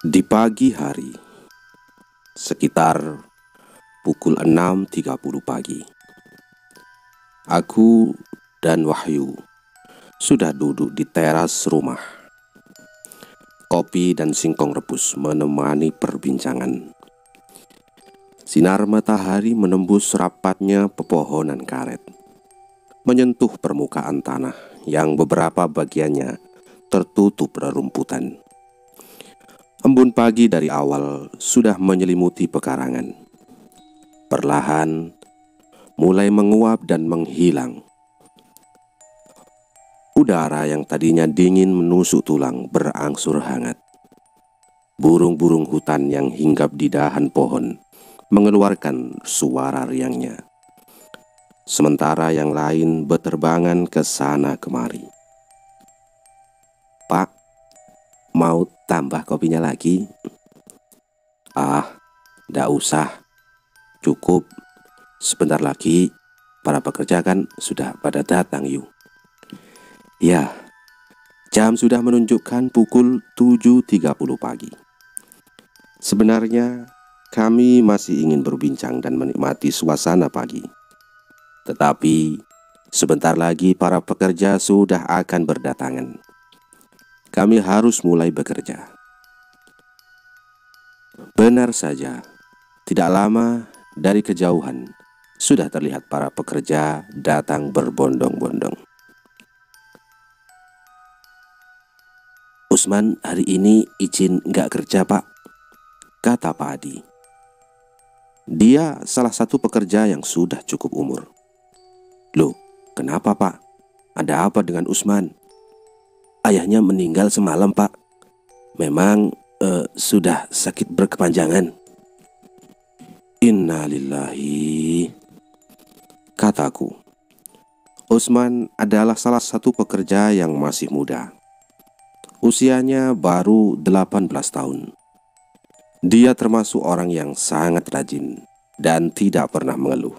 Di pagi hari, sekitar pukul 6.30 pagi, aku dan Wahyu sudah duduk di teras rumah. Kopi dan singkong rebus menemani perbincangan. Sinar matahari menembus rapatnya pepohonan karet, menyentuh permukaan tanah yang beberapa bagiannya tertutup rerumputan. Embun pagi dari awal sudah menyelimuti pekarangan. Perlahan mulai menguap dan menghilang. Udara yang tadinya dingin menusuk tulang berangsur hangat. Burung-burung hutan yang hinggap di dahan pohon mengeluarkan suara riangnya. Sementara yang lain berterbangan ke sana kemari. "Pak, mau tambah kopinya lagi?" "Ah, ndak usah. Cukup. Sebentar lagi para pekerja kan sudah pada datang, Yu." Ya, jam sudah menunjukkan pukul 7.30 pagi. Sebenarnya kami masih ingin berbincang dan menikmati suasana pagi. Tetapi sebentar lagi para pekerja sudah akan berdatangan. Kami harus mulai bekerja. Benar saja, tidak lama dari kejauhan sudah terlihat para pekerja datang berbondong-bondong. "Usman hari ini izin nggak kerja, Pak," kata Pak Adi. Dia salah satu pekerja yang sudah cukup umur. "Loh, kenapa, Pak? Ada apa dengan Usman?" "Ayahnya meninggal semalam, Pak. Memang sudah sakit berkepanjangan." "Innalillahi," kataku. Usman adalah salah satu pekerja yang masih muda. Usianya baru 18 tahun. Dia termasuk orang yang sangat rajin dan tidak pernah mengeluh.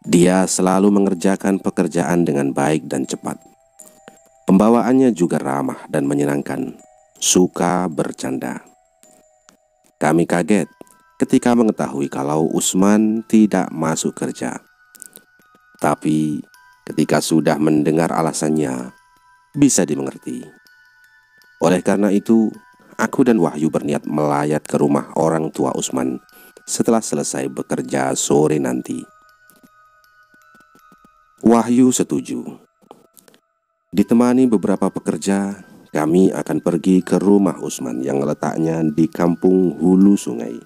Dia selalu mengerjakan pekerjaan dengan baik dan cepat. Pembawaannya juga ramah dan menyenangkan, suka bercanda. Kami kaget ketika mengetahui kalau Usman tidak masuk kerja. Tapi ketika sudah mendengar alasannya, bisa dimengerti. Oleh karena itu, aku dan Wahyu berniat melayat ke rumah orang tua Usman setelah selesai bekerja sore nanti. Wahyu setuju. Ditemani beberapa pekerja, kami akan pergi ke rumah Usman yang letaknya di kampung hulu sungai.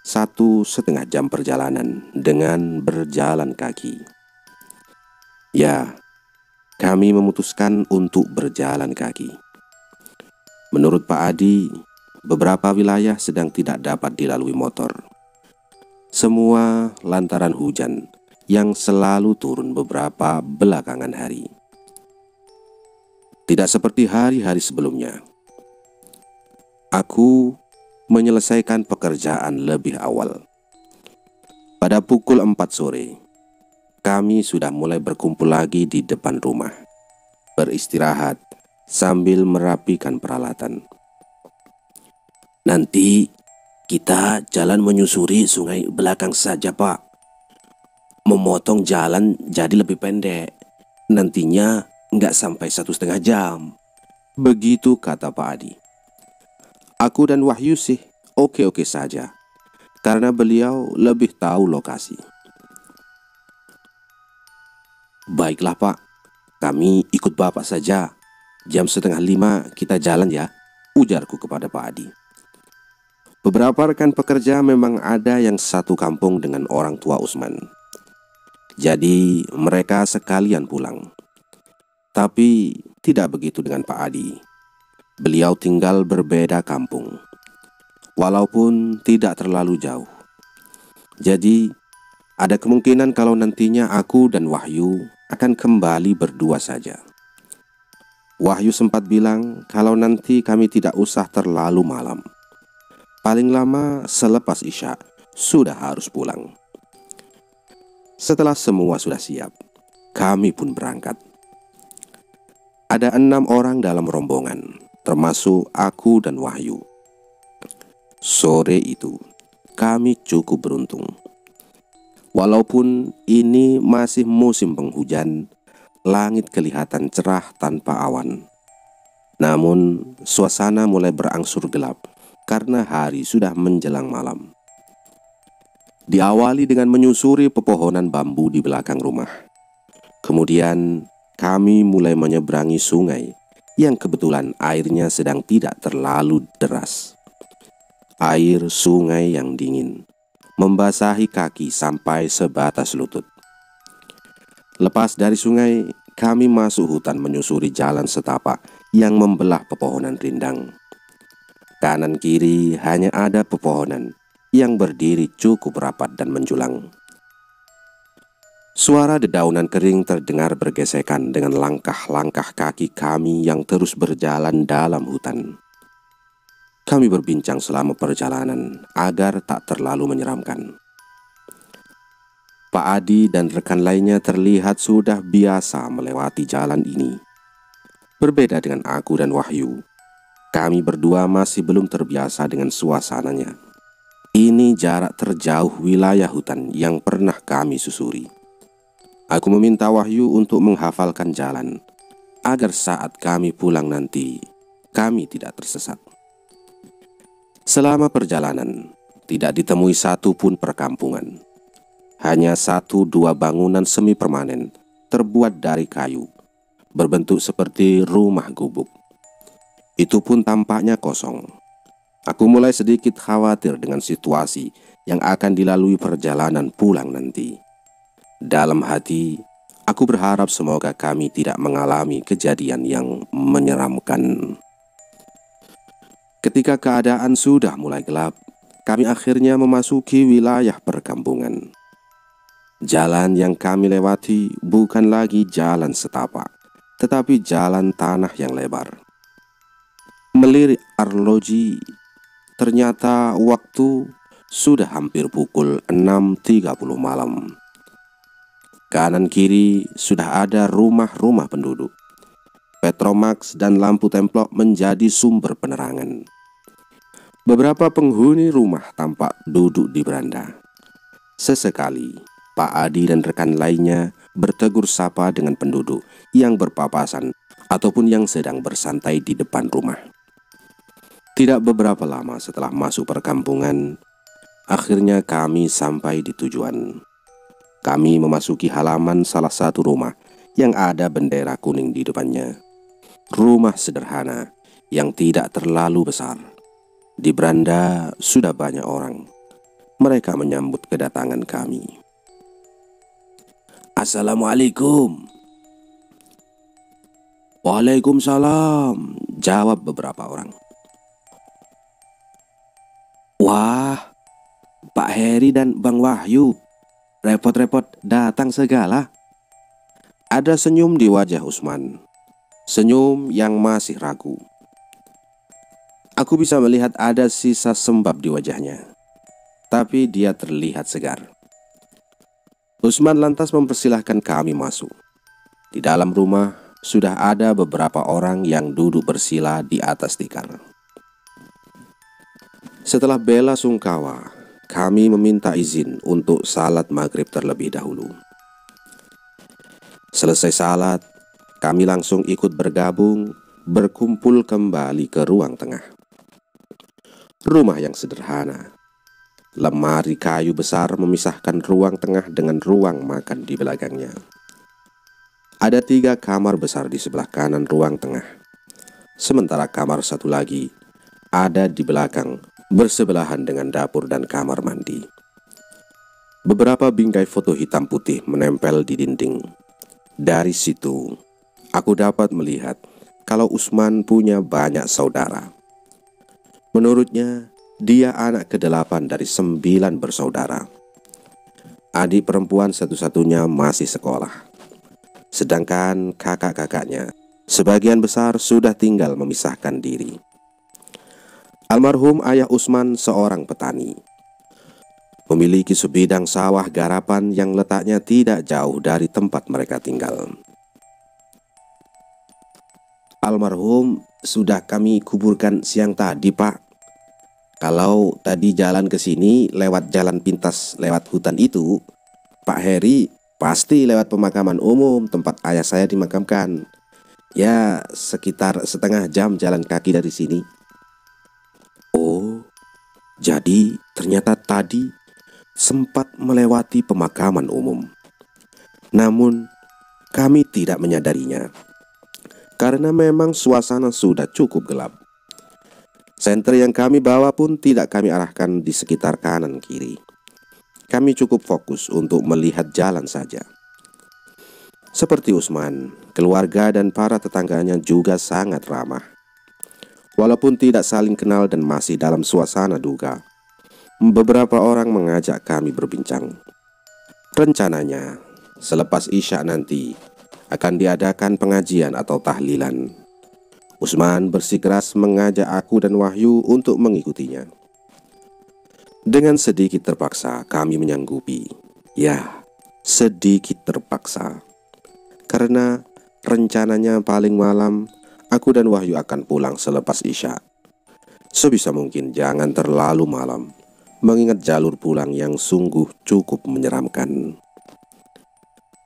1,5 jam perjalanan dengan berjalan kaki. Ya, kami memutuskan untuk berjalan kaki. Menurut Pak Adi, beberapa wilayah sedang tidak dapat dilalui motor. Semua lantaran hujan yang selalu turun beberapa belakangan hari. Tidak seperti hari-hari sebelumnya. Aku menyelesaikan pekerjaan lebih awal. Pada pukul 4 sore, kami sudah mulai berkumpul lagi di depan rumah, beristirahat sambil merapikan peralatan. "Nanti kita jalan menyusuri sungai belakang saja, Pak. Memotong jalan jadi lebih pendek. Nantinya nggak sampai 1,5 jam." Begitu kata Pak Adi. Aku dan Wahyu sih oke-oke saja, karena beliau lebih tahu lokasi. "Baiklah, Pak. Kami ikut Bapak saja. Jam 4:30 kita jalan ya," ujarku kepada Pak Adi. Beberapa rekan pekerja memang ada yang satu kampung dengan orang tua Usman. Jadi mereka sekalian pulang. Tapi tidak begitu dengan Pak Adi. Beliau tinggal berbeda kampung, walaupun tidak terlalu jauh. Jadi ada kemungkinan kalau nantinya aku dan Wahyu akan kembali berdua saja. Wahyu sempat bilang kalau nanti kami tidak usah terlalu malam. Paling lama selepas Isya sudah harus pulang. Setelah semua sudah siap, kami pun berangkat. Ada 6 orang dalam rombongan. termasuk aku dan Wahyu. Sore itu, kami cukup beruntung. Walaupun ini masih musim penghujan, langit kelihatan cerah tanpa awan. Namun, suasana mulai berangsur gelap karena hari sudah menjelang malam. Diawali dengan menyusuri pepohonan bambu di belakang rumah. Kemudian, kami mulai menyeberangi sungai yang kebetulan airnya sedang tidak terlalu deras. Air sungai yang dingin membasahi kaki sampai sebatas lutut. Lepas dari sungai, kami masuk hutan menyusuri jalan setapak yang membelah pepohonan rindang. Kanan kiri hanya ada pepohonan yang berdiri cukup rapat dan menjulang. Suara dedaunan kering terdengar bergesekan dengan langkah-langkah kaki kami yang terus berjalan dalam hutan. Kami berbincang selama perjalanan agar tak terlalu menyeramkan. Pak Adi dan rekan lainnya terlihat sudah biasa melewati jalan ini. Berbeda dengan aku dan Wahyu, kami berdua masih belum terbiasa dengan suasananya. Ini jarak terjauh wilayah hutan yang pernah kami susuri. Aku meminta Wahyu untuk menghafalkan jalan, agar saat kami pulang nanti, kami tidak tersesat. Selama perjalanan, tidak ditemui satu pun perkampungan. Hanya 1-2 bangunan semi permanen terbuat dari kayu, berbentuk seperti rumah gubuk. Itu pun tampaknya kosong. Aku mulai sedikit khawatir dengan situasi yang akan dilalui perjalanan pulang nanti. Dalam hati, aku berharap semoga kami tidak mengalami kejadian yang menyeramkan. Ketika keadaan sudah mulai gelap, kami akhirnya memasuki wilayah perkampungan. Jalan yang kami lewati bukan lagi jalan setapak, tetapi jalan tanah yang lebar. Melirik arloji, ternyata waktu sudah hampir pukul 6.30 malam. Kanan kiri sudah ada rumah-rumah penduduk. Petromax dan lampu templok menjadi sumber penerangan. Beberapa penghuni rumah tampak duduk di beranda. Sesekali, Pak Adi dan rekan lainnya bertegur sapa dengan penduduk yang berpapasan ataupun yang sedang bersantai di depan rumah. Tidak beberapa lama setelah masuk perkampungan, akhirnya kami sampai di tujuan. Kami memasuki halaman salah satu rumah yang ada bendera kuning di depannya. Rumah sederhana yang tidak terlalu besar. Di beranda sudah banyak orang. Mereka menyambut kedatangan kami. "Assalamualaikum." "Waalaikumsalam," jawab beberapa orang. "Wah, Pak Heri dan Bang Wahyu, repot-repot datang segala." Ada senyum di wajah Usman. Senyum yang masih ragu. Aku bisa melihat ada sisa sembab di wajahnya, tapi dia terlihat segar. Usman lantas mempersilahkan kami masuk. Di dalam rumah sudah ada beberapa orang yang duduk bersila di atas tikar. Setelah bela sungkawa, kami meminta izin untuk salat maghrib terlebih dahulu. Selesai salat, kami langsung ikut bergabung, berkumpul kembali ke ruang tengah. Rumah yang sederhana. Lemari kayu besar memisahkan ruang tengah dengan ruang makan di belakangnya. Ada 3 kamar besar di sebelah kanan ruang tengah. Sementara kamar satu lagi ada di belakang, bersebelahan dengan dapur dan kamar mandi. Beberapa bingkai foto hitam putih menempel di dinding. Dari situ, aku dapat melihat kalau Usman punya banyak saudara. Menurutnya, dia anak ke-8 dari 9 bersaudara. Adik perempuan satu-satunya masih sekolah. Sedangkan kakak-kakaknya, sebagian besar sudah tinggal memisahkan diri. Almarhum ayah Usman seorang petani. Memiliki sebidang sawah garapan yang letaknya tidak jauh dari tempat mereka tinggal. Almarhum sudah kami kuburkan siang tadi, Pak. Kalau tadi jalan ke sini lewat jalan pintas lewat hutan itu, Pak Heri pasti lewat pemakaman umum tempat ayah saya dimakamkan. Ya, sekitar setengah jam jalan kaki dari sini. Oh, jadi ternyata tadi sempat melewati pemakaman umum. Namun, kami tidak menyadarinya karena memang suasana sudah cukup gelap. Senter yang kami bawa pun tidak kami arahkan di sekitar kanan kiri. Kami cukup fokus untuk melihat jalan saja. Seperti Usman, keluarga dan para tetangganya juga sangat ramah. Walaupun tidak saling kenal dan masih dalam suasana duka, beberapa orang mengajak kami berbincang. Rencananya, selepas Isya nanti akan diadakan pengajian atau tahlilan. Usman bersikeras mengajak aku dan Wahyu untuk mengikutinya. Dengan sedikit terpaksa kami menyanggupi. Ya, sedikit terpaksa. Karena rencananya paling malam aku dan Wahyu akan pulang selepas Isya. Sebisa mungkin jangan terlalu malam, mengingat jalur pulang yang sungguh cukup menyeramkan.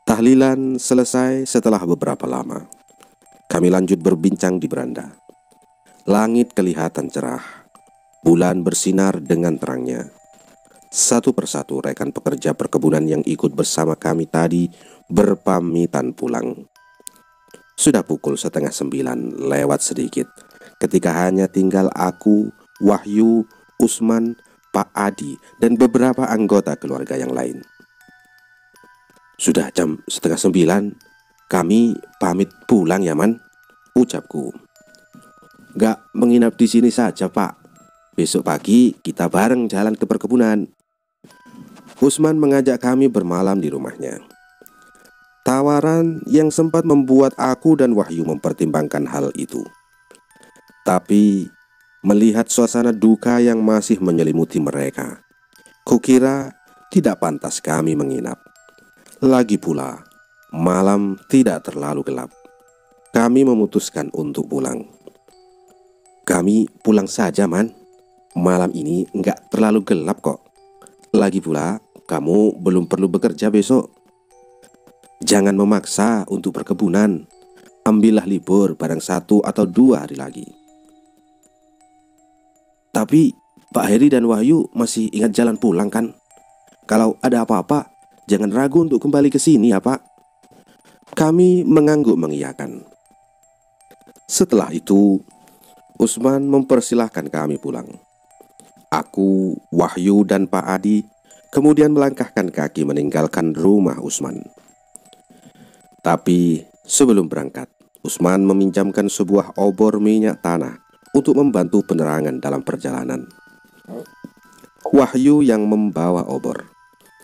Tahlilan selesai setelah beberapa lama. Kami lanjut berbincang di beranda. Langit kelihatan cerah, bulan bersinar dengan terangnya. Satu persatu rekan pekerja perkebunan yang ikut bersama kami tadi berpamitan pulang. Sudah pukul 8:30 lewat sedikit, ketika hanya tinggal aku, Wahyu, Usman, Pak Adi, dan beberapa anggota keluarga yang lain. Sudah jam 8:30, kami pamit pulang ya, Man, ucapku. Gak menginap di sini saja, Pak. Besok pagi kita bareng jalan ke perkebunan. Usman mengajak kami bermalam di rumahnya. Tawaran yang sempat membuat aku dan Wahyu mempertimbangkan hal itu. Tapi melihat suasana duka yang masih menyelimuti mereka, kukira tidak pantas kami menginap. Lagi pula, malam tidak terlalu gelap. Kami memutuskan untuk pulang. Kami pulang saja, Man. Malam ini nggak terlalu gelap kok. Lagi pula, kamu belum perlu bekerja besok. Jangan memaksa untuk perkebunan. Ambillah libur barang 1 atau 2 hari lagi. Tapi Pak Heri dan Wahyu masih ingat jalan pulang kan? Kalau ada apa-apa, jangan ragu untuk kembali ke sini ya, Pak. Kami mengangguk mengiyakan. Setelah itu, Usman mempersilahkan kami pulang. Aku, Wahyu, dan Pak Adi kemudian melangkahkan kaki meninggalkan rumah Usman. Tapi sebelum berangkat, Usman meminjamkan sebuah obor minyak tanah untuk membantu penerangan dalam perjalanan. Wahyu yang membawa obor,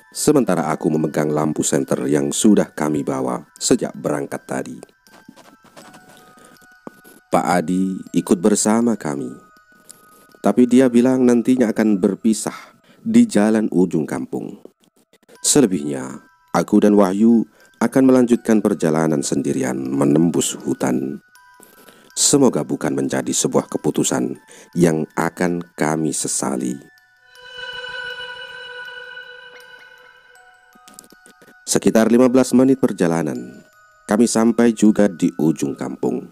sementara aku memegang lampu senter yang sudah kami bawa sejak berangkat tadi. Pak Adi ikut bersama kami, tapi dia bilang nantinya akan berpisah di jalan ujung kampung. Selebihnya, aku dan Wahyu akan melanjutkan perjalanan sendirian menembus hutan. Semoga bukan menjadi sebuah keputusan yang akan kami sesali. Sekitar 15 menit perjalanan, kami sampai juga di ujung kampung.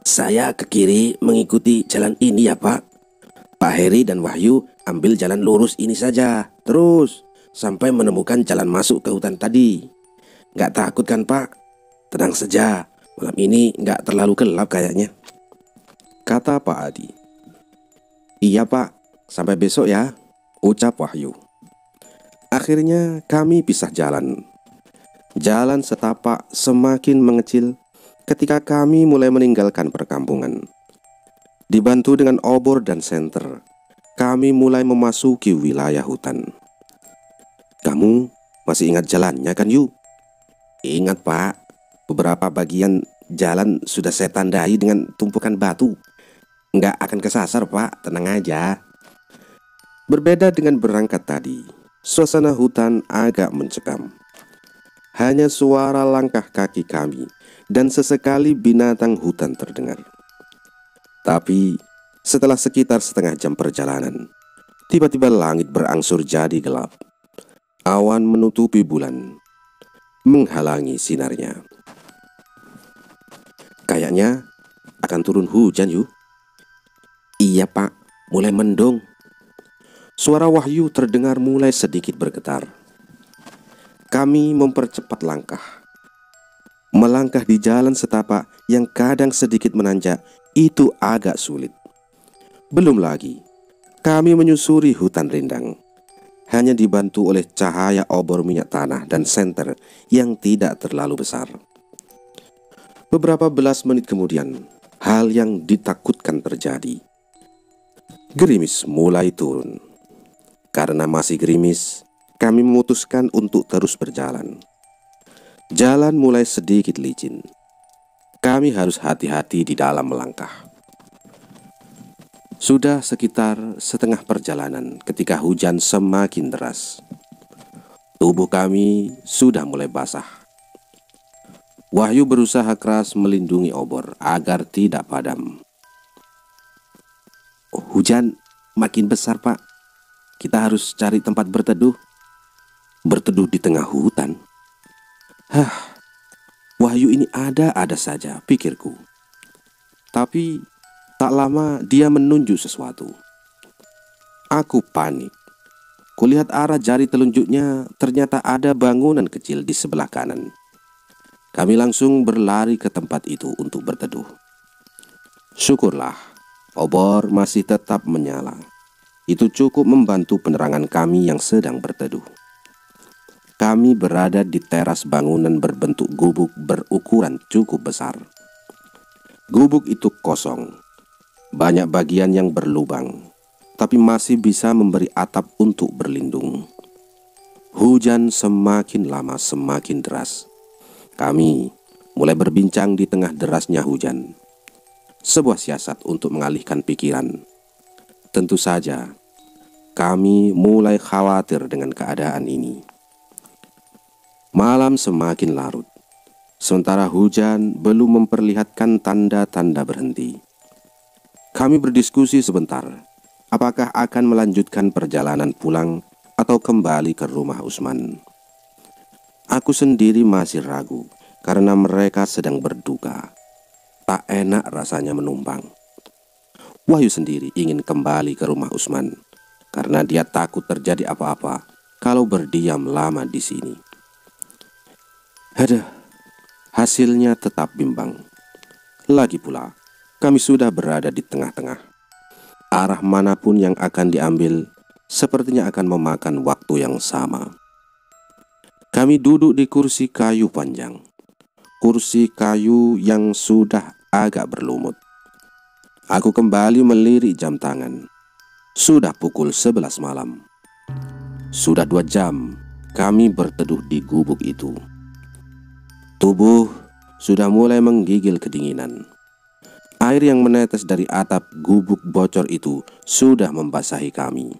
Saya ke kiri mengikuti jalan ini ya, Pak. Pak Heri dan Wahyu ambil jalan lurus ini saja, terus sampai menemukan jalan masuk ke hutan tadi. Nggak takut kan, Pak? Tenang saja, malam ini nggak terlalu gelap kayaknya, kata Pak Adi. Iya, Pak, sampai besok ya, ucap Wahyu. Akhirnya kami pisah jalan. Jalan setapak semakin mengecil ketika kami mulai meninggalkan perkampungan. Dibantu dengan obor dan senter, kami mulai memasuki wilayah hutan. Kamu masih ingat jalannya kan, Yu? Ingat, Pak. Beberapa bagian jalan sudah saya tandai dengan tumpukan batu. Nggak akan kesasar, Pak, tenang aja. Berbeda dengan berangkat tadi, suasana hutan agak mencekam. Hanya suara langkah kaki kami dan sesekali binatang hutan terdengar. Tapi setelah sekitar setengah jam perjalanan, tiba-tiba langit berangsur jadi gelap. Awan menutupi bulan, menghalangi sinarnya. Kayaknya akan turun hujan, Yu. Iya, Pak, mulai mendung. Suara Wahyu terdengar mulai sedikit bergetar. Kami mempercepat langkah. Melangkah di jalan setapak yang kadang sedikit menanjak itu agak sulit. Belum lagi, kami menyusuri hutan rindang, hanya dibantu oleh cahaya obor minyak tanah dan senter yang tidak terlalu besar. Beberapa belas menit kemudian, hal yang ditakutkan terjadi. Gerimis mulai turun. Karena masih gerimis, kami memutuskan untuk terus berjalan. Jalan mulai sedikit licin. Kami harus hati-hati di dalam melangkah. Sudah sekitar setengah perjalanan ketika hujan semakin deras. Tubuh kami sudah mulai basah. Wahyu berusaha keras melindungi obor agar tidak padam. Hujan makin besar, Pak. Kita harus cari tempat berteduh. Berteduh di tengah hutan. Wahyu ini ada-ada saja, pikirku. Tapi tak lama dia menunjuk sesuatu. Aku panik. Kulihat arah jari telunjuknya, ternyata ada bangunan kecil di sebelah kanan. Kami langsung berlari ke tempat itu untuk berteduh. Syukurlah, obor masih tetap menyala. Itu cukup membantu penerangan kami yang sedang berteduh. Kami berada di teras bangunan berbentuk gubuk berukuran cukup besar. Gubuk itu kosong, banyak bagian yang berlubang, tapi masih bisa memberi atap untuk berlindung. Hujan semakin lama semakin deras. Kami mulai berbincang di tengah derasnya hujan. Sebuah siasat untuk mengalihkan pikiran. Tentu saja, kami mulai khawatir dengan keadaan ini. Malam semakin larut, sementara hujan belum memperlihatkan tanda-tanda berhenti. Kami berdiskusi sebentar, apakah akan melanjutkan perjalanan pulang atau kembali ke rumah Usman. Aku sendiri masih ragu karena mereka sedang berduka. Tak enak rasanya menumpang. Wahyu sendiri ingin kembali ke rumah Usman karena dia takut terjadi apa-apa kalau berdiam lama di sini. Hasilnya tetap bimbang. Lagi pula, kami sudah berada di tengah-tengah. Arah manapun yang akan diambil sepertinya akan memakan waktu yang sama. Kami duduk di kursi kayu panjang. Kursi kayu yang sudah agak berlumut. Aku kembali melirik jam tangan. Sudah pukul 11 malam. Sudah 2 jam kami berteduh di gubuk itu. Tubuh sudah mulai menggigil kedinginan. Air yang menetes dari atap gubuk bocor itu sudah membasahi kami.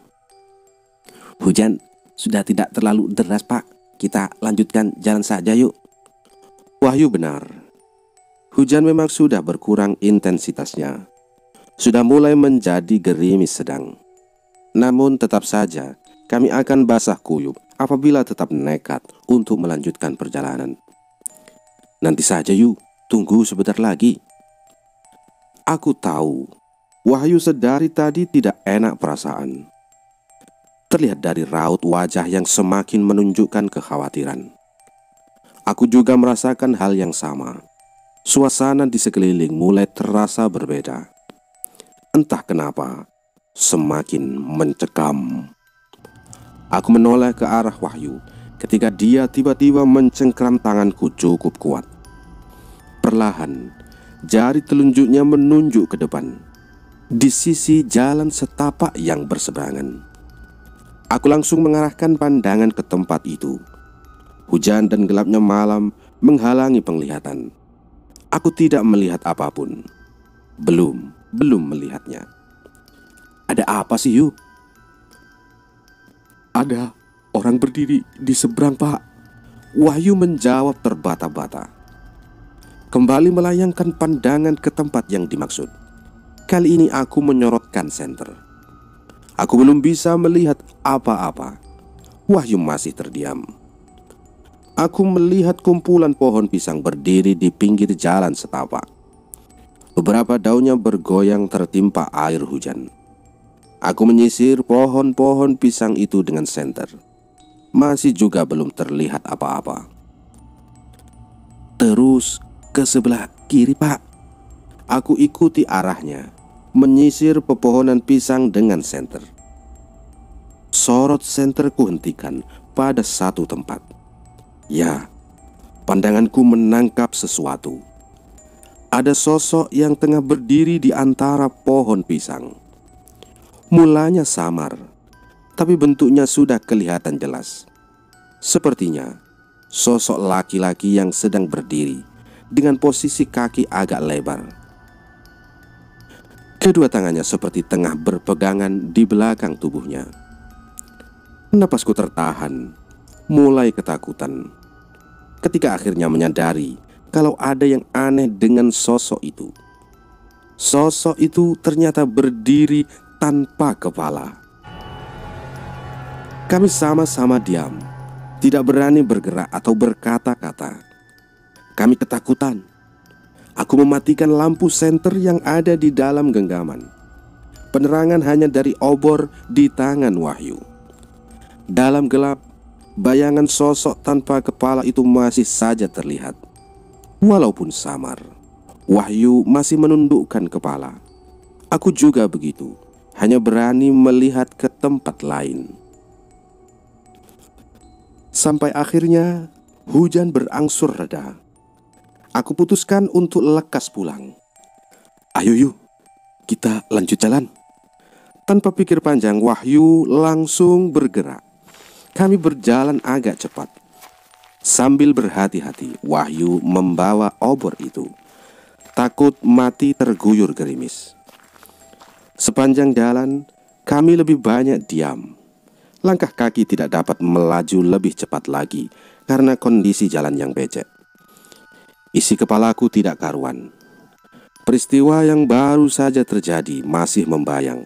Hujan sudah tidak terlalu deras, Pak. Kita lanjutkan jalan saja yuk. Wahyu benar. Hujan memang sudah berkurang intensitasnya. Sudah mulai menjadi gerimis sedang. Namun tetap saja kami akan basah kuyup apabila tetap nekat untuk melanjutkan perjalanan. Nanti saja yuk, tunggu sebentar lagi. Aku tahu Wahyu sedari tadi tidak enak perasaan. Terlihat dari raut wajah yang semakin menunjukkan kekhawatiran. Aku juga merasakan hal yang sama. Suasana di sekeliling mulai terasa berbeda. Entah kenapa, semakin mencekam. Aku menoleh ke arah Wahyu ketika dia tiba-tiba mencengkram tanganku cukup kuat. Perlahan, jari telunjuknya menunjuk ke depan, di sisi jalan setapak yang berseberangan. Aku langsung mengarahkan pandangan ke tempat itu. Hujan dan gelapnya malam menghalangi penglihatan. Aku tidak melihat apapun. Belum melihatnya. Ada apa sih, Yu? Ada orang berdiri di seberang, Pak. Wahyu menjawab terbata-bata. Kembali melayangkan pandangan ke tempat yang dimaksud. Kali ini aku menyorotkan senter. Aku belum bisa melihat apa-apa. Wahyu masih terdiam. Aku melihat kumpulan pohon pisang berdiri di pinggir jalan setapak. Beberapa daunnya bergoyang tertimpa air hujan. Aku menyisir pohon-pohon pisang itu dengan senter. Masih juga belum terlihat apa-apa. Terus ke sebelah kiri, Pak. Aku ikuti arahnya, menyisir pepohonan pisang dengan senter. Sorot senter kuhentikan pada satu tempat. Ya, pandanganku menangkap sesuatu. Ada sosok yang tengah berdiri di antara pohon pisang. Mulanya samar, tapi bentuknya sudah kelihatan jelas. Sepertinya sosok laki-laki yang sedang berdiri dengan posisi kaki agak lebar. Kedua tangannya seperti tengah berpegangan di belakang tubuhnya. Napasku tertahan, mulai ketakutan ketika akhirnya menyadari kalau ada yang aneh dengan sosok itu. Sosok itu ternyata berdiri tanpa kepala. Kami sama-sama diam, tidak berani bergerak atau berkata-kata. Kami ketakutan. Aku mematikan lampu senter yang ada di dalam genggaman. Penerangan hanya dari obor di tangan Wahyu. Dalam gelap, bayangan sosok tanpa kepala itu masih saja terlihat. Walaupun samar, Wahyu masih menundukkan kepala. Aku juga begitu, hanya berani melihat ke tempat lain. Sampai akhirnya hujan berangsur reda. Aku putuskan untuk lekas pulang. Ayo yuk, kita lanjut jalan. Tanpa pikir panjang, Wahyu langsung bergerak. Kami berjalan agak cepat. Sambil berhati-hati, Wahyu membawa obor itu. Takut mati terguyur gerimis. Sepanjang jalan, kami lebih banyak diam. Langkah kaki tidak dapat melaju lebih cepat lagi karena kondisi jalan yang becek. Isi kepalaku tidak karuan. Peristiwa yang baru saja terjadi masih membayang.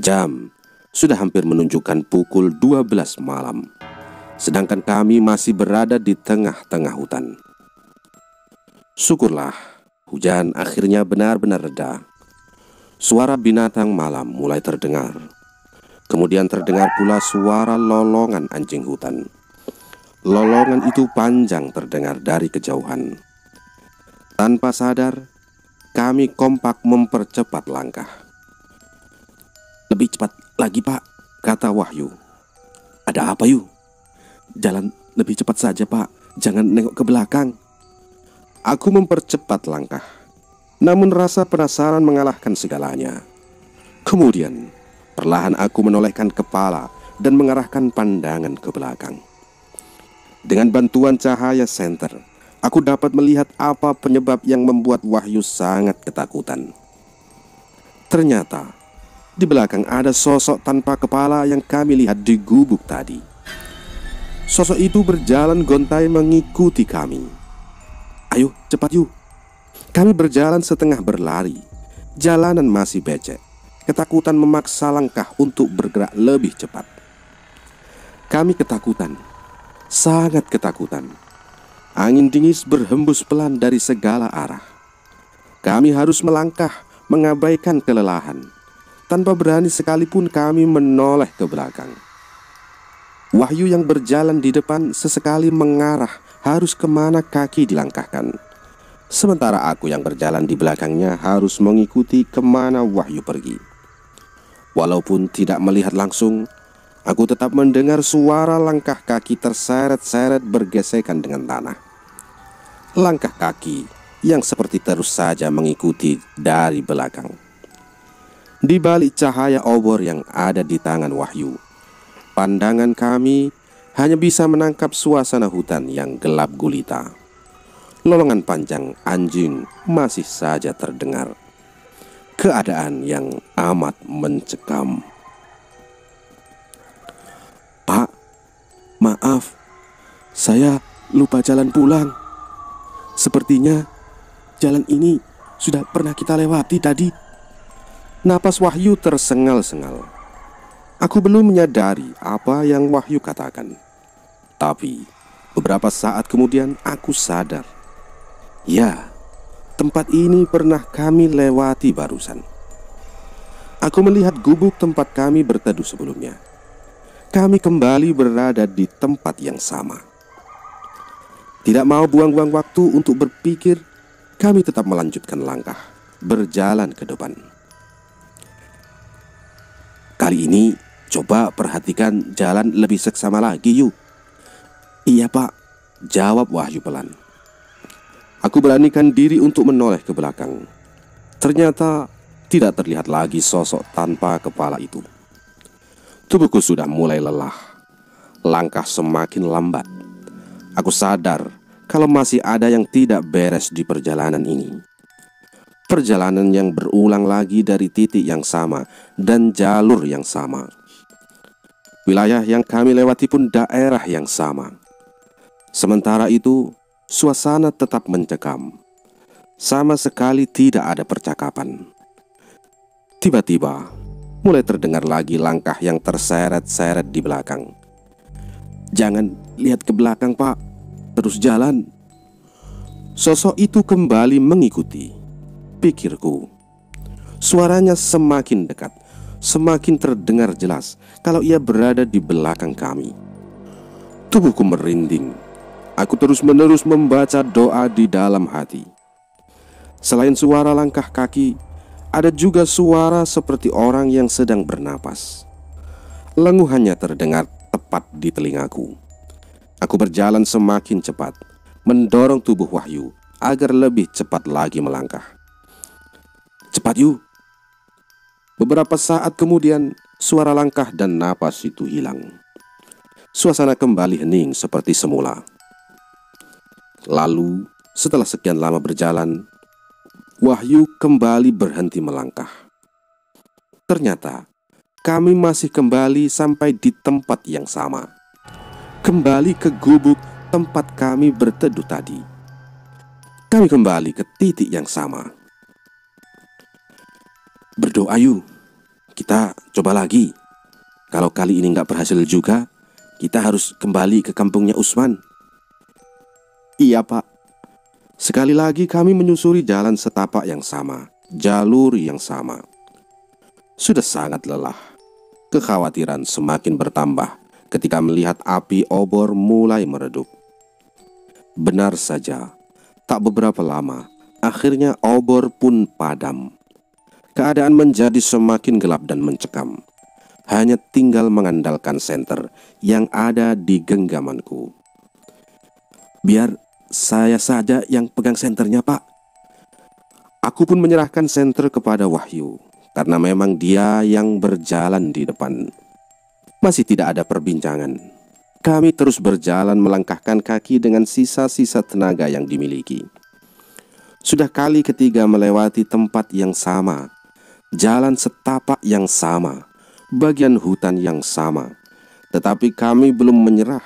Jam sudah hampir menunjukkan pukul 12 malam. Sedangkan kami masih berada di tengah-tengah hutan. Syukurlah, hujan akhirnya benar-benar reda. Suara binatang malam mulai terdengar. Kemudian terdengar pula suara lolongan anjing hutan. Lolongan itu panjang terdengar dari kejauhan. Tanpa sadar, kami kompak mempercepat langkah. Lebih cepat lagi, Pak, kata Wahyu. Ada apa, Yu? Jalan lebih cepat saja, Pak. Jangan nengok ke belakang. Aku mempercepat langkah. Namun rasa penasaran mengalahkan segalanya. Kemudian, perlahan aku menolehkan kepala dan mengarahkan pandangan ke belakang. Dengan bantuan cahaya senter, aku dapat melihat apa penyebab yang membuat Wahyu sangat ketakutan. Ternyata, di belakang ada sosok tanpa kepala yang kami lihat di gubuk tadi. Sosok itu berjalan gontai mengikuti kami. Ayo, cepat yuk. Kami berjalan setengah berlari. Jalanan masih becek. Ketakutan memaksa langkah untuk bergerak lebih cepat. Kami ketakutan, sangat ketakutan. Angin dingin berhembus pelan dari segala arah. Kami harus melangkah, mengabaikan kelelahan. Tanpa berani sekalipun kami menoleh ke belakang. Wahyu yang berjalan di depan sesekali mengarah harus kemana kaki dilangkahkan. Sementara aku yang berjalan di belakangnya harus mengikuti kemana Wahyu pergi. Walaupun tidak melihat langsung, aku tetap mendengar suara langkah kaki terseret-seret bergesekan dengan tanah. Langkah kaki yang seperti terus saja mengikuti dari belakang. Di balik cahaya obor yang ada di tangan Wahyu, pandangan kami hanya bisa menangkap suasana hutan yang gelap gulita. Lolongan panjang anjing masih saja terdengar. Keadaan yang amat mencekam. Pak, maaf, saya lupa jalan pulang. Sepertinya jalan ini sudah pernah kita lewati tadi. Napas Wahyu tersengal-sengal. Aku belum menyadari apa yang Wahyu katakan. Tapi beberapa saat kemudian aku sadar. Ya, tempat ini pernah kami lewati barusan. Aku melihat gubuk tempat kami berteduh sebelumnya. Kami kembali berada di tempat yang sama. Tidak mau buang-buang waktu untuk berpikir, kami tetap melanjutkan langkah, berjalan ke depan. Kali ini, coba perhatikan jalan lebih seksama lagi yuk. Iya Pak, jawab Wahyu pelan. Aku beranikan diri untuk menoleh ke belakang. Ternyata tidak terlihat lagi sosok tanpa kepala itu. Tubuhku sudah mulai lelah. Langkah semakin lambat. Aku sadar kalau masih ada yang tidak beres di perjalanan ini. Perjalanan yang berulang lagi dari titik yang sama dan jalur yang sama. Wilayah yang kami lewati pun daerah yang sama. Sementara itu, suasana tetap mencekam. Sama sekali tidak ada percakapan. Tiba-tiba, mulai terdengar lagi langkah yang terseret-seret di belakang. Jangan lihat ke belakang Pak, terus jalan. Sosok itu kembali mengikuti, pikirku. Suaranya semakin dekat, semakin terdengar jelas kalau ia berada di belakang kami. Tubuhku merinding. Aku terus-menerus membaca doa di dalam hati. Selain suara langkah kaki, ada juga suara seperti orang yang sedang bernapas. Lenguhannya terdengar tepat di telingaku. Aku berjalan semakin cepat, mendorong tubuh Wahyu agar lebih cepat lagi melangkah. Cepat yuk. Beberapa saat kemudian, suara langkah dan napas itu hilang. Suasana kembali hening seperti semula. Lalu, setelah sekian lama berjalan, Wahyu kembali berhenti melangkah. Ternyata kami masih kembali sampai di tempat yang sama. Kembali ke gubuk tempat kami berteduh tadi. Kami kembali ke titik yang sama. Berdoa yuk, kita coba lagi. Kalau kali ini nggak berhasil juga, kita harus kembali ke kampungnya Usman. Iya Pak. Sekali lagi kami menyusuri jalan setapak yang sama, jalur yang sama. Sudah sangat lelah. Kekhawatiran semakin bertambah ketika melihat api obor mulai meredup. Benar saja, tak beberapa lama, akhirnya obor pun padam. Keadaan menjadi semakin gelap dan mencekam. Hanya tinggal mengandalkan senter yang ada di genggamanku. Biar saya saja yang pegang senternya Pak. Aku pun menyerahkan senter kepada Wahyu, karena memang dia yang berjalan di depan. Masih tidak ada perbincangan. Kami terus berjalan melangkahkan kaki dengan sisa-sisa tenaga yang dimiliki. Sudah kali ketiga melewati tempat yang sama, jalan setapak yang sama, bagian hutan yang sama. Tetapi kami belum menyerah.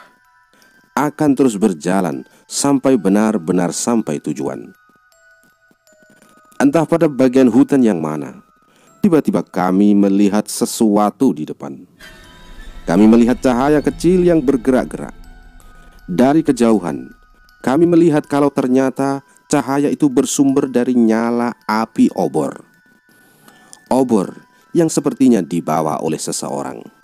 Akan terus berjalan sampai benar-benar sampai tujuan. Entah pada bagian hutan yang mana, tiba-tiba kami melihat sesuatu di depan. Kami melihat cahaya kecil yang bergerak-gerak. Dari kejauhan, kami melihat kalau ternyata cahaya itu bersumber dari nyala api obor. Obor yang sepertinya dibawa oleh seseorang.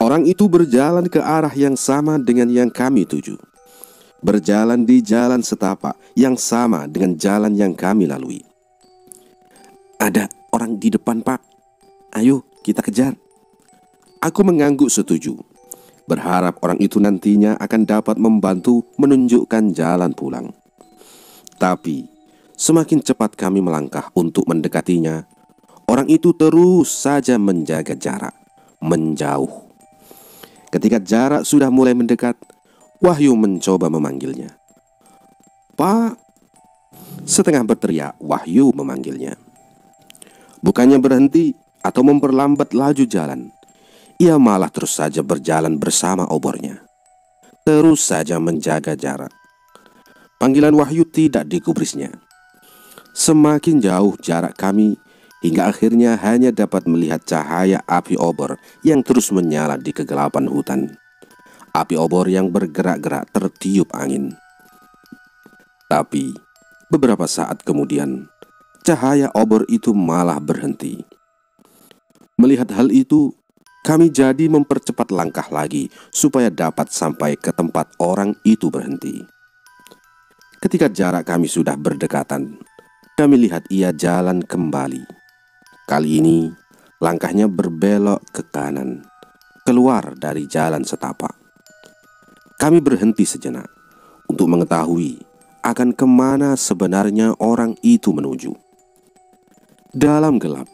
Orang itu berjalan ke arah yang sama dengan yang kami tuju. Berjalan di jalan setapak yang sama dengan jalan yang kami lalui. Ada orang di depan Pak. Ayo kita kejar. Aku mengangguk setuju. Berharap orang itu nantinya akan dapat membantu menunjukkan jalan pulang. Tapi semakin cepat kami melangkah untuk mendekatinya, orang itu terus saja menjaga jarak, menjauh. Ketika jarak sudah mulai mendekat, Wahyu mencoba memanggilnya. Pak! Setengah berteriak, Wahyu memanggilnya. Bukannya berhenti atau memperlambat laju jalan, ia malah terus saja berjalan bersama obornya. Terus saja menjaga jarak. Panggilan Wahyu tidak digubrisnya. Semakin jauh jarak kami, hingga akhirnya hanya dapat melihat cahaya api obor yang terus menyala di kegelapan hutan. Api obor yang bergerak-gerak tertiup angin. Tapi beberapa saat kemudian, cahaya obor itu malah berhenti. Melihat hal itu, kami jadi mempercepat langkah lagi supaya dapat sampai ke tempat orang itu berhenti. Ketika jarak kami sudah berdekatan, kami lihat ia jalan kembali. Kali ini, langkahnya berbelok ke kanan, keluar dari jalan setapak. Kami berhenti sejenak untuk mengetahui akan kemana sebenarnya orang itu menuju. Dalam gelap,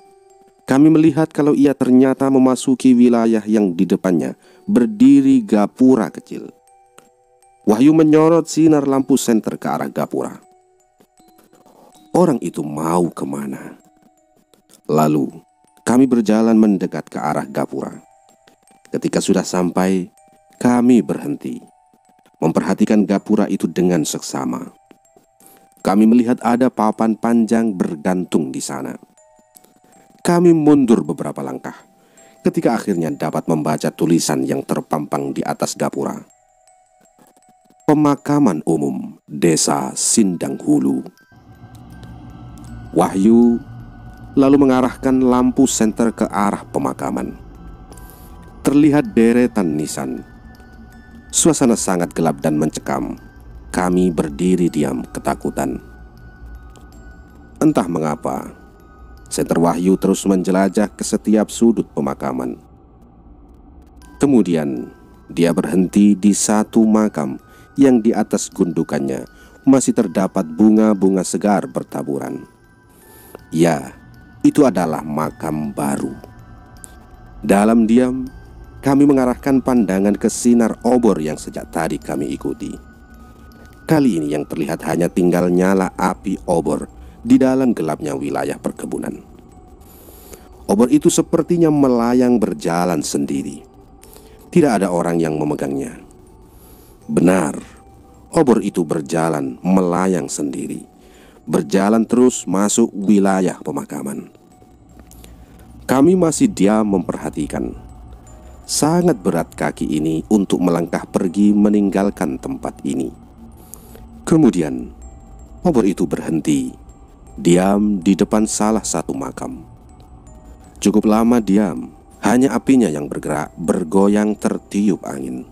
kami melihat kalau ia ternyata memasuki wilayah yang di depannya berdiri gapura kecil. Wahyu menyorot sinar lampu senter ke arah gapura. Orang itu mau kemana? Lalu, kami berjalan mendekat ke arah gapura. Ketika sudah sampai, kami berhenti, memperhatikan gapura itu dengan seksama. Kami melihat ada papan panjang bergantung di sana. Kami mundur beberapa langkah, ketika akhirnya dapat membaca tulisan yang terpampang di atas gapura. Pemakaman Umum Desa Sindang Hulu. Wahyu lalu mengarahkan lampu senter ke arah pemakaman. Terlihat deretan nisan. Suasana sangat gelap dan mencekam. Kami berdiri diam ketakutan. Entah mengapa, senter Wahyu terus menjelajah ke setiap sudut pemakaman. Kemudian dia berhenti di satu makam yang di atas gundukannya masih terdapat bunga-bunga segar bertaburan. Ya, itu adalah makam baru. Dalam diam, kami mengarahkan pandangan ke sinar obor yang sejak tadi kami ikuti. Kali ini yang terlihat hanya tinggal nyala api obor di dalam gelapnya wilayah perkebunan. Obor itu sepertinya melayang berjalan sendiri. Tidak ada orang yang memegangnya. Benar, obor itu berjalan melayang sendiri, berjalan terus masuk wilayah pemakaman. Kami masih diam memperhatikan. Sangat berat kaki ini untuk melangkah pergi meninggalkan tempat ini. Kemudian, obor itu berhenti, diam di depan salah satu makam. Cukup lama diam, hanya apinya yang bergerak, bergoyang tertiup angin.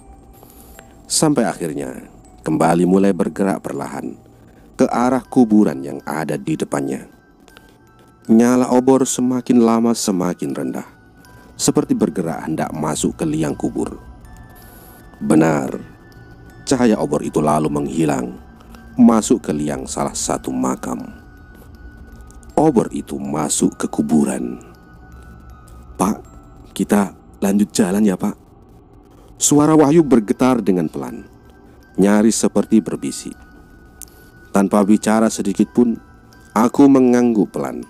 Sampai akhirnya, kembali mulai bergerak perlahan ke arah kuburan yang ada di depannya. Nyala obor semakin lama semakin rendah, seperti bergerak hendak masuk ke liang kubur. Benar, cahaya obor itu lalu menghilang, masuk ke liang salah satu makam. Obor itu masuk ke kuburan. "Pak, kita lanjut jalan ya, Pak." Suara Wahyu bergetar dengan pelan, nyaris seperti berbisik. Tanpa bicara sedikit pun, aku mengangguk pelan.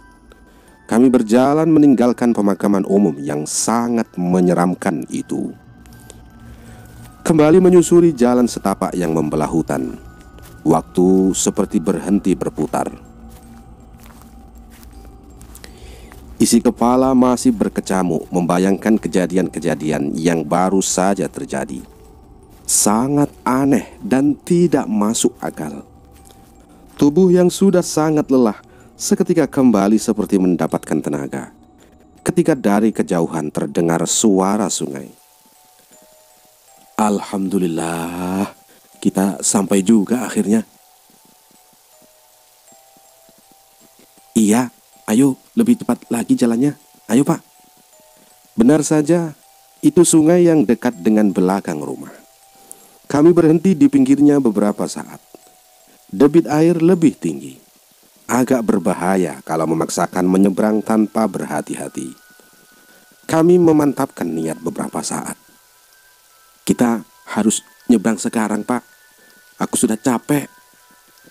Kami berjalan meninggalkan pemakaman umum yang sangat menyeramkan itu, kembali menyusuri jalan setapak yang membelah hutan. Waktu seperti berhenti berputar. Isi kepala masih berkecamuk membayangkan kejadian-kejadian yang baru saja terjadi. Sangat aneh dan tidak masuk akal. Tubuh yang sudah sangat lelah seketika kembali seperti mendapatkan tenaga ketika dari kejauhan terdengar suara sungai. Alhamdulillah, kita sampai juga akhirnya. Iya, ayo lebih cepat lagi jalannya. Ayo, Pak. Benar saja, itu sungai yang dekat dengan belakang rumah. Kami berhenti di pinggirnya beberapa saat. Debit air lebih tinggi. Agak berbahaya kalau memaksakan menyeberang tanpa berhati-hati. Kami memantapkan niat beberapa saat. Kita harus nyebrang sekarang, Pak. Aku sudah capek.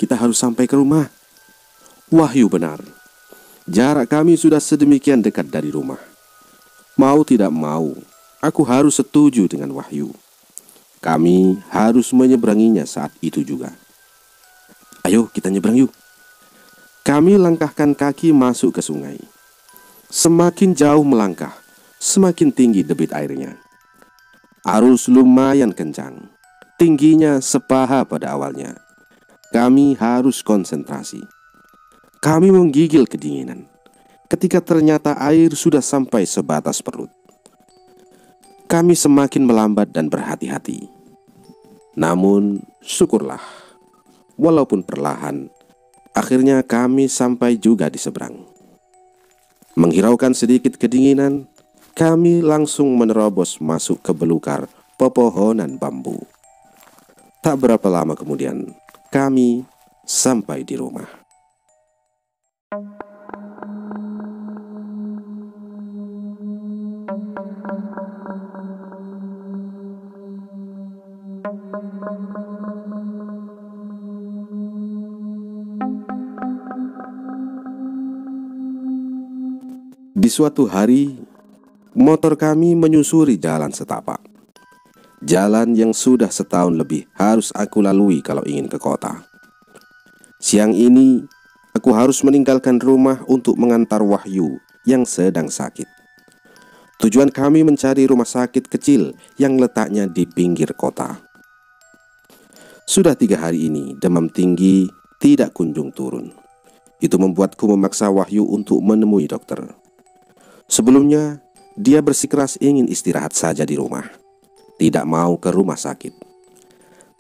Kita harus sampai ke rumah. Wahyu benar. Jarak kami sudah sedemikian dekat dari rumah. Mau tidak mau, aku harus setuju dengan Wahyu. Kami harus menyeberanginya saat itu juga. Ayo kita nyebrang yuk. Kami langkahkan kaki masuk ke sungai. Semakin jauh melangkah, semakin tinggi debit airnya. Arus lumayan kencang, tingginya sepaha pada awalnya. Kami harus konsentrasi. Kami menggigil kedinginan ketika ternyata air sudah sampai sebatas perut. Kami semakin melambat dan berhati-hati. Namun syukurlah, walaupun perlahan, akhirnya kami sampai juga di seberang. Menghiraukan sedikit kedinginan, kami langsung menerobos masuk ke belukar pepohonan bambu. Tak berapa lama kemudian, kami sampai di rumah. Di suatu hari, motor kami menyusuri jalan setapak. Jalan yang sudah setahun lebih harus aku lalui kalau ingin ke kota. Siang ini, aku harus meninggalkan rumah untuk mengantar Wahyu yang sedang sakit. Tujuan kami mencari rumah sakit kecil yang letaknya di pinggir kota. Sudah 3 hari ini, demam tinggi tidak kunjung turun. Itu membuatku memaksa Wahyu untuk menemui dokter. Sebelumnya, dia bersikeras ingin istirahat saja di rumah, tidak mau ke rumah sakit.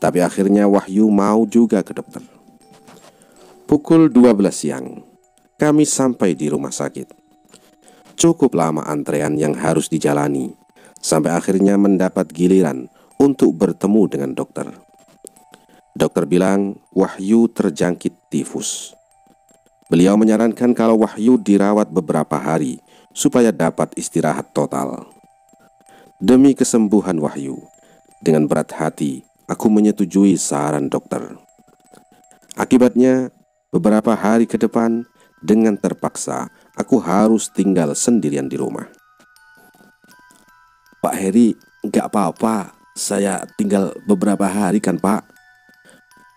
Tapi akhirnya Wahyu mau juga ke dokter. Pukul 12 siang, kami sampai di rumah sakit. Cukup lama antrean yang harus dijalani, sampai akhirnya mendapat giliran untuk bertemu dengan dokter. Dokter bilang Wahyu terjangkit tifus. Beliau menyarankan kalau Wahyu dirawat beberapa hari supaya dapat istirahat total. Demi kesembuhan Wahyu, dengan berat hati aku menyetujui saran dokter. Akibatnya, beberapa hari ke depan dengan terpaksa aku harus tinggal sendirian di rumah. Pak Heri, gak apa-apa saya tinggal beberapa hari kan Pak?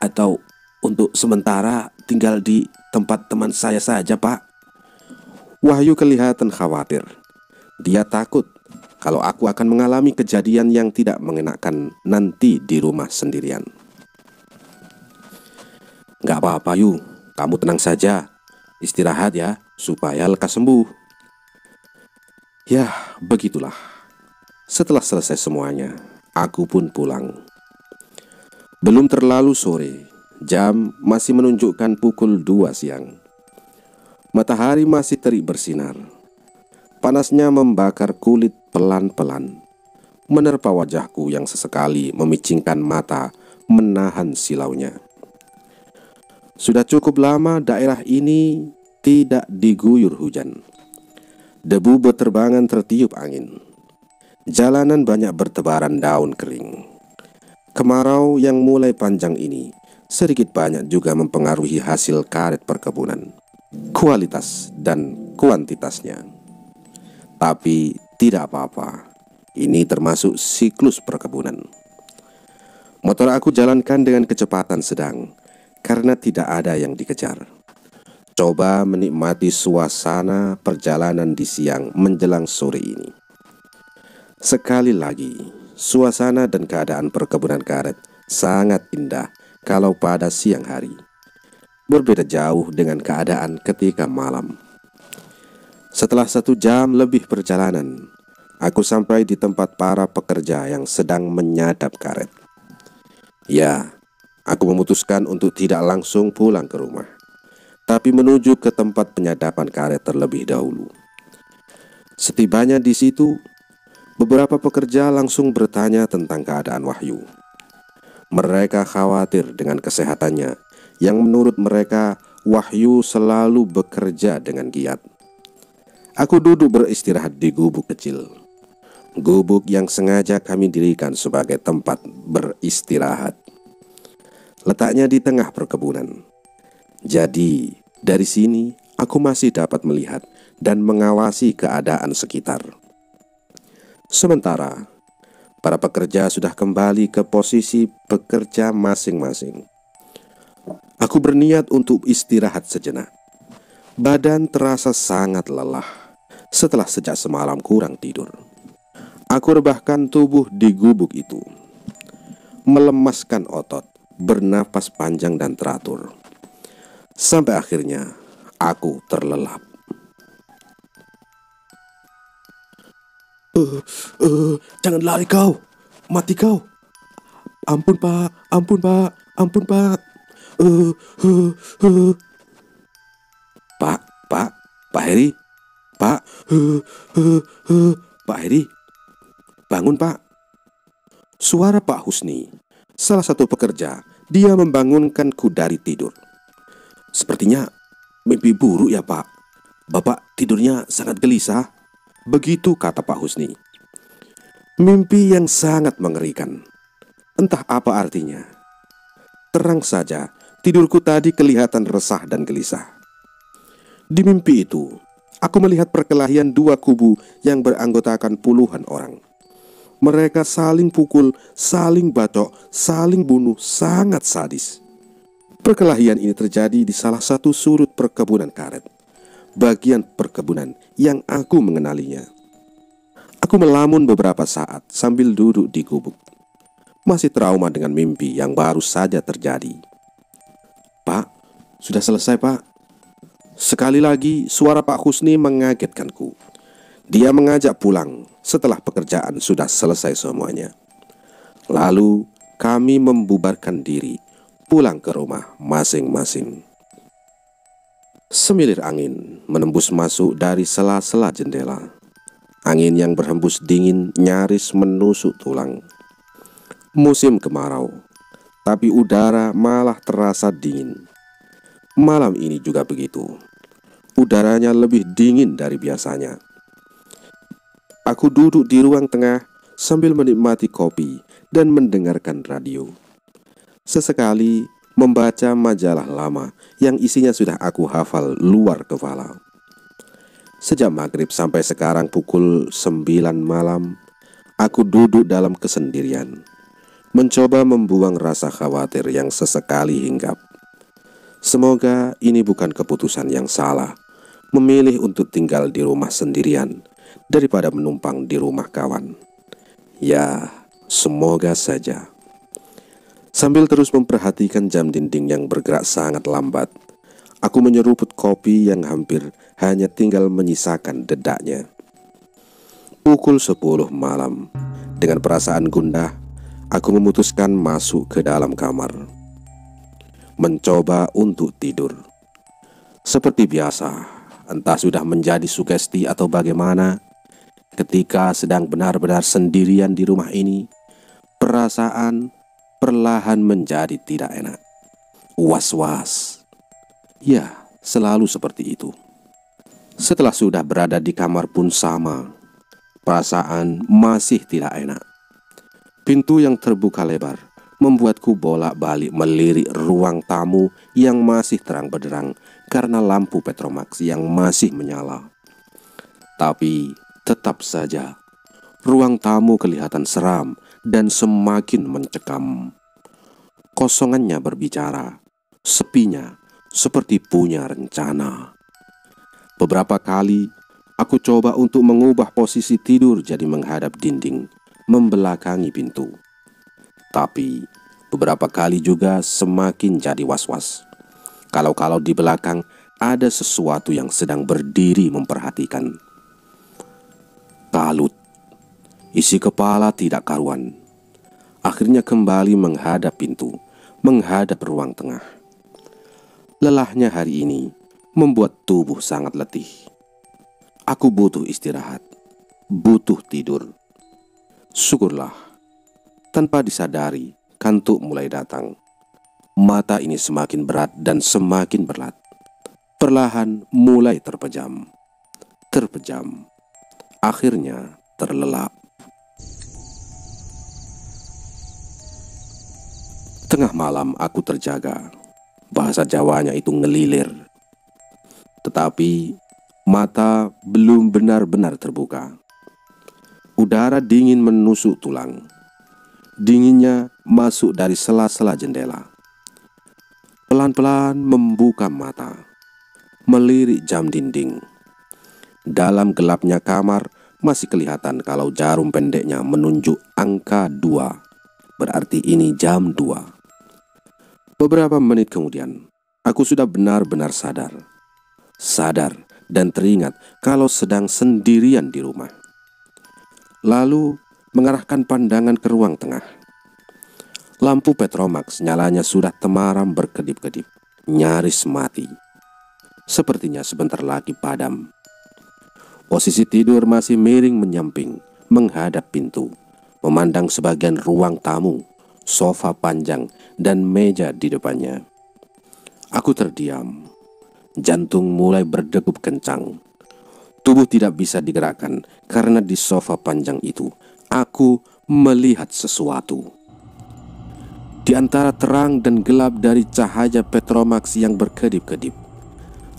Atau untuk sementara tinggal di tempat teman saya saja Pak? Wahyu kelihatan khawatir. Dia takut kalau aku akan mengalami kejadian yang tidak mengenakan nanti di rumah sendirian. Gak apa-apa Yu, kamu tenang saja. Istirahat ya, supaya lekas sembuh. Ya, begitulah. Setelah selesai semuanya, aku pun pulang. Belum terlalu sore, jam masih menunjukkan pukul 2 siang. Matahari masih terik bersinar. Panasnya membakar kulit pelan-pelan, menerpa wajahku yang sesekali memicingkan mata menahan silaunya. Sudah cukup lama daerah ini tidak diguyur hujan. Debu berterbangan tertiup angin. Jalanan banyak bertebaran daun kering. Kemarau yang mulai panjang ini sedikit banyak juga mempengaruhi hasil karet perkebunan, kualitas dan kuantitasnya. Tapi tidak apa-apa, ini termasuk siklus perkebunan. Motor aku jalankan dengan kecepatan sedang karena tidak ada yang dikejar. Coba menikmati suasana perjalanan di siang menjelang sore ini. Sekali lagi, suasana dan keadaan perkebunan karet sangat indah kalau pada siang hari. Berbeda jauh dengan keadaan ketika malam. Setelah 1 jam lebih perjalanan, aku sampai di tempat para pekerja yang sedang menyadap karet. Ya, aku memutuskan untuk tidak langsung pulang ke rumah, tapi menuju ke tempat penyadapan karet terlebih dahulu. Setibanya di situ, beberapa pekerja langsung bertanya tentang keadaan Wahyu. Mereka khawatir dengan kesehatannya, yang menurut mereka Wahyu selalu bekerja dengan giat. Aku duduk beristirahat di gubuk kecil. Gubuk yang sengaja kami dirikan sebagai tempat beristirahat. Letaknya di tengah perkebunan. Jadi, dari sini aku masih dapat melihat dan mengawasi keadaan sekitar. Sementara, para pekerja sudah kembali ke posisi bekerja masing-masing. Aku berniat untuk istirahat sejenak. Badan terasa sangat lelah setelah sejak semalam kurang tidur. Aku rebahkan tubuh di gubuk itu, melemaskan otot, bernapas panjang dan teratur. Sampai akhirnya aku terlelap. Jangan lari kau, mati kau. Ampun pak, ampun pak, ampun pak. Pak, Pak Heri, Pak, Pak Heri, bangun Pak. Suara Pak Husni, salah satu pekerja, dia membangunkanku dari tidur. Sepertinya mimpi buruk ya Pak. Bapak tidurnya sangat gelisah. Begitu kata Pak Husni. Mimpi yang sangat mengerikan. Entah apa artinya. Terang saja, tidurku tadi kelihatan resah dan gelisah. Di mimpi itu, aku melihat perkelahian dua kubu yang beranggotakan puluhan orang. Mereka saling pukul, saling bacok, saling bunuh, sangat sadis. Perkelahian ini terjadi di salah satu sudut perkebunan karet, bagian perkebunan yang aku mengenalinya. Aku melamun beberapa saat sambil duduk di gubuk, masih trauma dengan mimpi yang baru saja terjadi. Pak, sudah selesai Pak. Sekali lagi suara Pak Husni mengagetkanku. Dia mengajak pulang setelah pekerjaan sudah selesai semuanya. Lalu kami membubarkan diri, pulang ke rumah masing-masing. Semilir angin menembus masuk dari sela-sela jendela. Angin yang berhembus dingin nyaris menusuk tulang. Musim kemarau, tapi udara malah terasa dingin. Malam ini juga begitu. Udaranya lebih dingin dari biasanya. Aku duduk di ruang tengah sambil menikmati kopi dan mendengarkan radio. Sesekali membaca majalah lama yang isinya sudah aku hafal luar kepala. Sejak maghrib sampai sekarang pukul 9 malam, aku duduk dalam kesendirian, mencoba membuang rasa khawatir yang sesekali hinggap. Semoga ini bukan keputusan yang salah, memilih untuk tinggal di rumah sendirian daripada menumpang di rumah kawan. Ya, semoga saja. Sambil terus memperhatikan jam dinding yang bergerak sangat lambat, aku menyeruput kopi yang hampir hanya tinggal menyisakan dedaknya. Pukul 10 malam, dengan perasaan gundah, aku memutuskan masuk ke dalam kamar, mencoba untuk tidur. Seperti biasa, entah sudah menjadi sugesti atau bagaimana, ketika sedang benar-benar sendirian di rumah ini, perasaan perlahan menjadi tidak enak. Was-was. Ya, selalu seperti itu. Setelah sudah berada di kamar pun sama. Perasaan masih tidak enak. Pintu yang terbuka lebar membuatku bolak-balik melirik ruang tamu yang masih terang benderang karena lampu Petromax yang masih menyala. Tapi tetap saja ruang tamu kelihatan seram dan semakin mencekam. Kosongannya berbicara, sepinya seperti punya rencana. Beberapa kali aku coba untuk mengubah posisi tidur jadi menghadap dinding, membelakangi pintu. Tapi beberapa kali juga semakin jadi was-was. Kalau di belakang ada sesuatu yang sedang berdiri memperhatikan. Kalut. Isi kepala tidak karuan. Akhirnya kembali menghadap pintu, menghadap ruang tengah. Lelahnya hari ini membuat tubuh sangat letih. Aku butuh istirahat, butuh tidur. Syukurlah, tanpa disadari, kantuk mulai datang. Mata ini semakin berat dan semakin berat. Perlahan mulai terpejam. Akhirnya terlelap. Tengah malam aku terjaga. Bahasa Jawanya itu ngelilir. Tetapi mata belum benar-benar terbuka. Udara dingin menusuk tulang. Dinginnya masuk dari sela-sela jendela. pelan-pelan membuka mata, melirik jam dinding. Dalam gelapnya kamar masih kelihatan kalau jarum pendeknya menunjuk angka 2. Berarti ini jam 2. Beberapa menit kemudian, aku sudah benar-benar sadar. Sadar dan teringat kalau sedang sendirian di rumah. Lalu mengarahkan pandangan ke ruang tengah. Lampu Petromax nyalanya sudah temaram berkedip-kedip, nyaris mati. Sepertinya sebentar lagi padam. Posisi tidur masih miring menyamping, menghadap pintu, memandang sebagian ruang tamu, sofa panjang, dan meja di depannya. Aku terdiam. Jantung mulai berdegup kencang. Tubuh tidak bisa digerakkan karena di sofa panjang itu aku melihat sesuatu. Di antara terang dan gelap dari cahaya Petromax yang berkedip-kedip,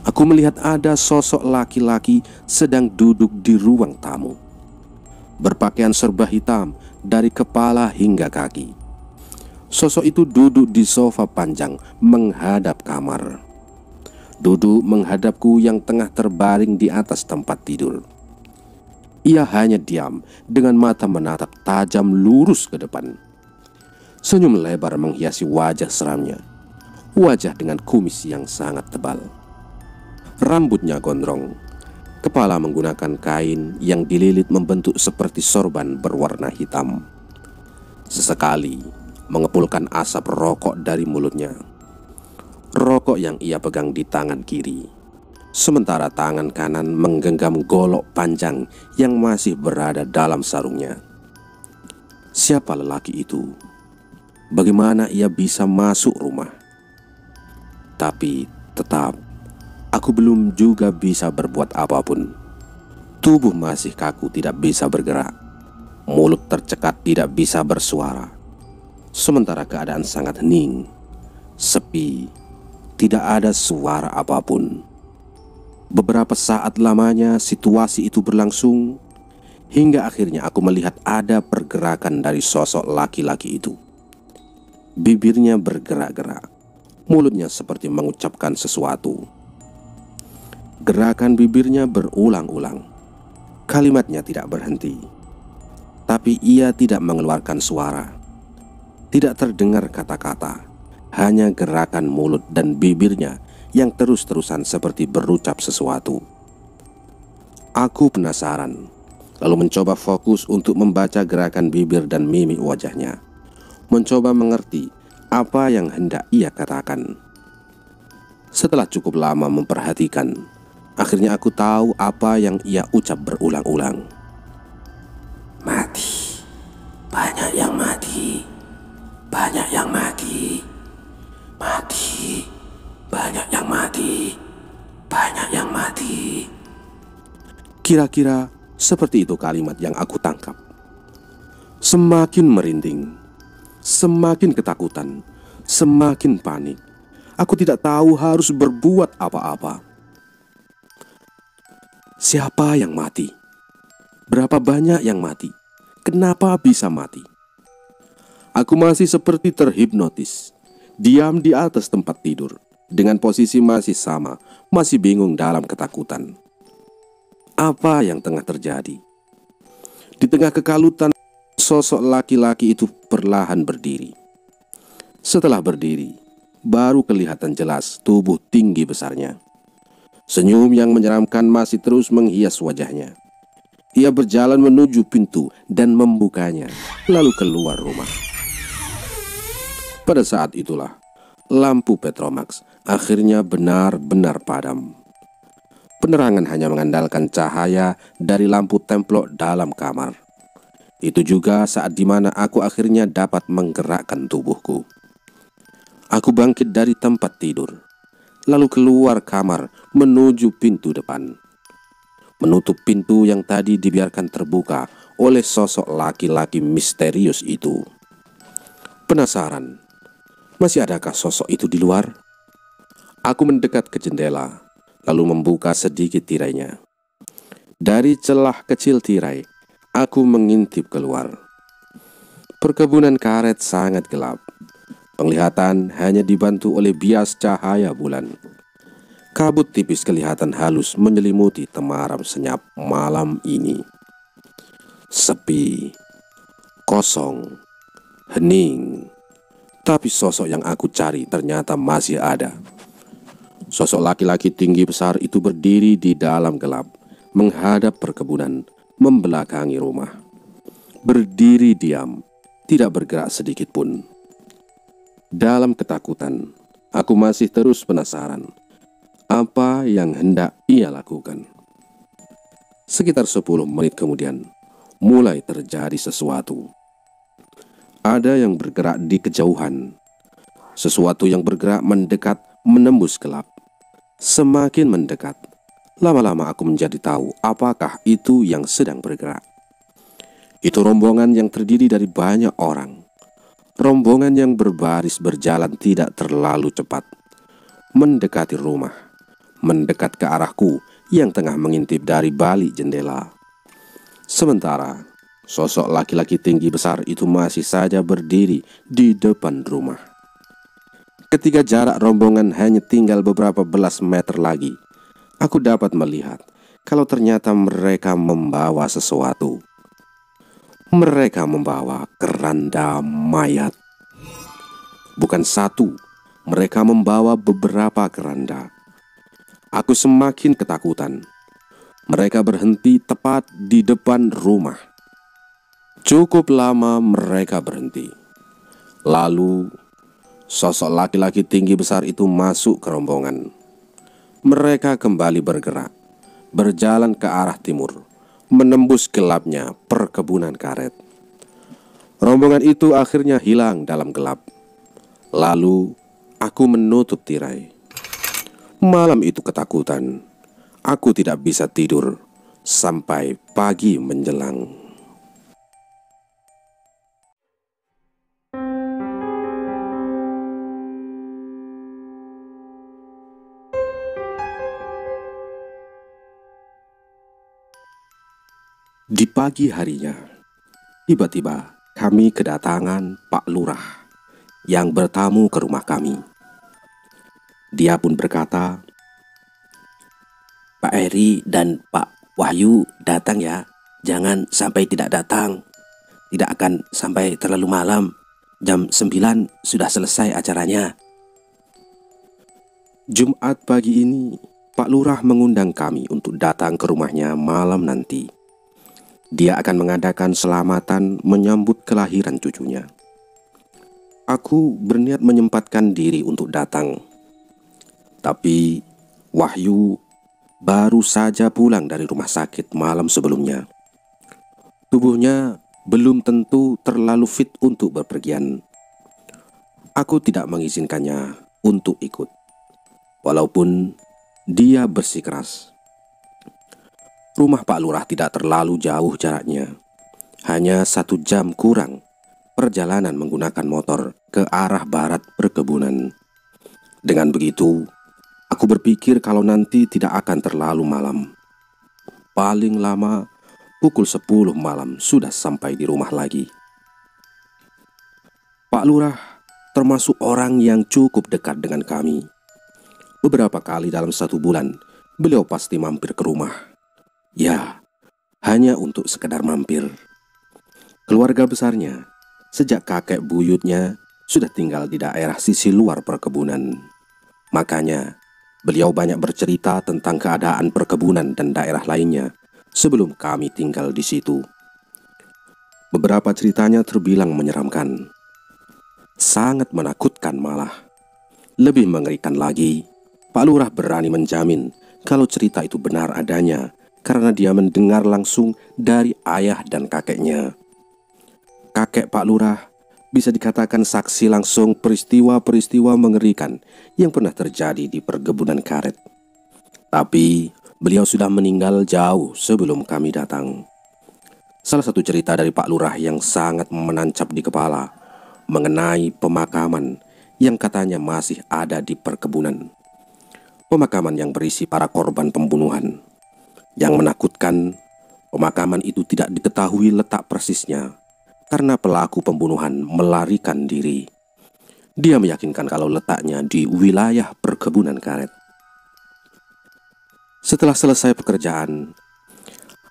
aku melihat ada sosok laki-laki sedang duduk di ruang tamu. Berpakaian serba hitam dari kepala hingga kaki. Sosok itu duduk di sofa panjang menghadap kamar. Duduk menghadapku yang tengah terbaring di atas tempat tidur. Ia hanya diam dengan mata menatap tajam lurus ke depan. Senyum lebar menghiasi wajah seramnya. Wajah dengan kumis yang sangat tebal. Rambutnya gondrong. Kepala menggunakan kain yang dililit membentuk seperti sorban berwarna hitam. Sesekali mengepulkan asap rokok dari mulutnya. Rokok yang ia pegang di tangan kiri, sementara tangan kanan menggenggam golok panjang yang masih berada dalam sarungnya. Siapa lelaki itu? Bagaimana ia bisa masuk rumah? Tapi tetap, aku belum juga bisa berbuat apapun. Tubuh masih kaku, tidak bisa bergerak. Mulut tercekat, tidak bisa bersuara. Sementara keadaan sangat hening, sepi, tidak ada suara apapun. Beberapa saat lamanya situasi itu berlangsung, hingga akhirnya aku melihat ada pergerakan dari sosok laki-laki itu. Bibirnya bergerak-gerak, mulutnya seperti mengucapkan sesuatu. Gerakan bibirnya berulang-ulang. Kalimatnya tidak berhenti. Tapi ia tidak mengeluarkan suara. Tidak terdengar kata-kata. Hanya gerakan mulut dan bibirnya yang terus-terusan seperti berucap sesuatu. Aku penasaran, lalu mencoba fokus untuk membaca gerakan bibir dan mimik wajahnya. Mencoba mengerti apa yang hendak ia katakan. Setelah cukup lama memperhatikan, akhirnya aku tahu apa yang ia ucap berulang-ulang. Mati, banyak yang mati, banyak yang mati, mati, banyak yang mati, banyak yang mati. Kira-kira seperti itu kalimat yang aku tangkap. Semakin merinding, semakin ketakutan, semakin panik. Aku tidak tahu harus berbuat apa-apa. Siapa yang mati? Berapa banyak yang mati? Kenapa bisa mati? Aku masih seperti terhipnotis, diam di atas tempat tidur, dengan posisi masih sama, masih bingung dalam ketakutan. Apa yang tengah terjadi? Di tengah kekalutan, sosok laki-laki itu perlahan berdiri. Setelah berdiri, baru kelihatan jelas tubuh tinggi besarnya. Senyum yang menyeramkan masih terus menghias wajahnya. Ia berjalan menuju pintu dan membukanya, lalu keluar rumah. Pada saat itulah, lampu Petromax akhirnya benar-benar padam. Penerangan hanya mengandalkan cahaya dari lampu templok dalam kamar. Itu juga saat dimana aku akhirnya dapat menggerakkan tubuhku. Aku bangkit dari tempat tidur, lalu keluar kamar menuju pintu depan. Menutup pintu yang tadi dibiarkan terbuka oleh sosok laki-laki misterius itu. Penasaran, masih adakah sosok itu di luar? Aku mendekat ke jendela, lalu membuka sedikit tirainya. Dari celah kecil tirai, aku mengintip keluar. Perkebunan karet sangat gelap. Penglihatan hanya dibantu oleh bias cahaya bulan. Kabut tipis kelihatan halus menyelimuti temaram senyap malam ini. Sepi, kosong, hening. Tapi sosok yang aku cari ternyata masih ada. Sosok laki-laki tinggi besar itu berdiri di dalam gelap, menghadap perkebunan, membelakangi rumah. Berdiri diam, tidak bergerak sedikit pun. Dalam ketakutan, aku masih terus penasaran apa yang hendak ia lakukan. Sekitar 10 menit kemudian, mulai terjadi sesuatu. Ada yang bergerak di kejauhan. Sesuatu yang bergerak mendekat, menembus gelap. Semakin mendekat, lama-lama aku menjadi tahu apakah itu yang sedang bergerak. Itu rombongan yang terdiri dari banyak orang. Rombongan yang berbaris berjalan tidak terlalu cepat, mendekati rumah, mendekat ke arahku yang tengah mengintip dari balik jendela. Sementara sosok laki-laki tinggi besar itu masih saja berdiri di depan rumah. Ketika jarak rombongan hanya tinggal beberapa belas meter lagi, aku dapat melihat kalau ternyata mereka membawa sesuatu. Mereka membawa keranda mayat. Bukan satu, mereka membawa beberapa keranda. Aku semakin ketakutan. Mereka berhenti tepat di depan rumah. Cukup lama mereka berhenti. Lalu sosok laki-laki tinggi besar itu masuk ke rombongan. Mereka kembali bergerak, berjalan ke arah timur, menembus gelapnya perkebunan karet. Rombongan itu akhirnya hilang dalam gelap. Lalu aku menutup tirai. Malam itu ketakutan. Aku tidak bisa tidur sampai pagi menjelang. Di pagi harinya, tiba-tiba kami kedatangan Pak Lurah yang bertamu ke rumah kami. Dia pun berkata, "Pak Eri dan Pak Wahyu datang ya, jangan sampai tidak datang. Tidak akan sampai terlalu malam, jam 9 sudah selesai acaranya." Jumat pagi ini, Pak Lurah mengundang kami untuk datang ke rumahnya malam nanti. Dia akan mengadakan selamatan menyambut kelahiran cucunya. Aku berniat menyempatkan diri untuk datang. Tapi Wahyu baru saja pulang dari rumah sakit malam sebelumnya. Tubuhnya belum tentu terlalu fit untuk berpergian. Aku tidak mengizinkannya untuk ikut, walaupun dia bersikeras. Rumah Pak Lurah tidak terlalu jauh jaraknya, hanya 1 jam kurang perjalanan menggunakan motor ke arah barat perkebunan. Dengan begitu, aku berpikir kalau nanti tidak akan terlalu malam. Paling lama pukul 10 malam sudah sampai di rumah lagi. Pak Lurah termasuk orang yang cukup dekat dengan kami. Beberapa kali dalam 1 bulan, beliau pasti mampir ke rumah. Ya, hanya untuk sekedar mampir. Keluarga besarnya, sejak kakek buyutnya, sudah tinggal di daerah sisi luar perkebunan. Makanya, beliau banyak bercerita tentang keadaan perkebunan dan daerah lainnya sebelum kami tinggal di situ. Beberapa ceritanya terbilang menyeramkan, sangat menakutkan malah. Lebih mengerikan lagi, Pak Lurah berani menjamin kalau cerita itu benar adanya, karena dia mendengar langsung dari ayah dan kakeknya. Kakek Pak Lurah bisa dikatakan saksi langsung peristiwa-peristiwa mengerikan yang pernah terjadi di perkebunan karet. Tapi beliau sudah meninggal jauh sebelum kami datang. Salah satu cerita dari Pak Lurah yang sangat menancap di kepala mengenai pemakaman yang katanya masih ada di perkebunan. Pemakaman yang berisi para korban pembunuhan. Yang menakutkan, pemakaman itu tidak diketahui letak persisnya karena pelaku pembunuhan melarikan diri. Dia meyakinkan kalau letaknya di wilayah perkebunan karet. Setelah selesai pekerjaan,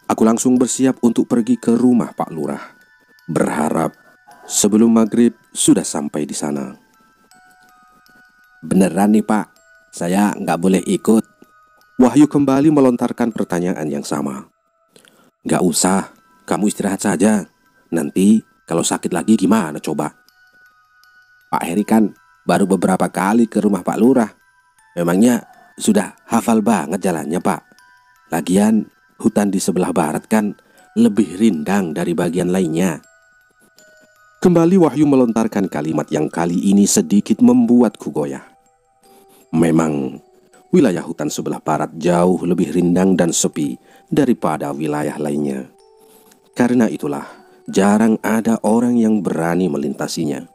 aku langsung bersiap untuk pergi ke rumah Pak Lurah, berharap sebelum maghrib sudah sampai di sana. Beneran nih Pak, saya nggak boleh ikut. Wahyu kembali melontarkan pertanyaan yang sama. Nggak usah, kamu istirahat saja. Nanti kalau sakit lagi gimana coba? Pak Heri kan baru beberapa kali ke rumah Pak Lurah. Memangnya sudah hafal banget jalannya Pak. Lagian hutan di sebelah barat kan lebih rindang dari bagian lainnya. Kembali Wahyu melontarkan kalimat yang kali ini sedikit membuatku goyah. Memang wilayah hutan sebelah barat jauh lebih rindang dan sepi daripada wilayah lainnya. Karena itulah jarang ada orang yang berani melintasinya.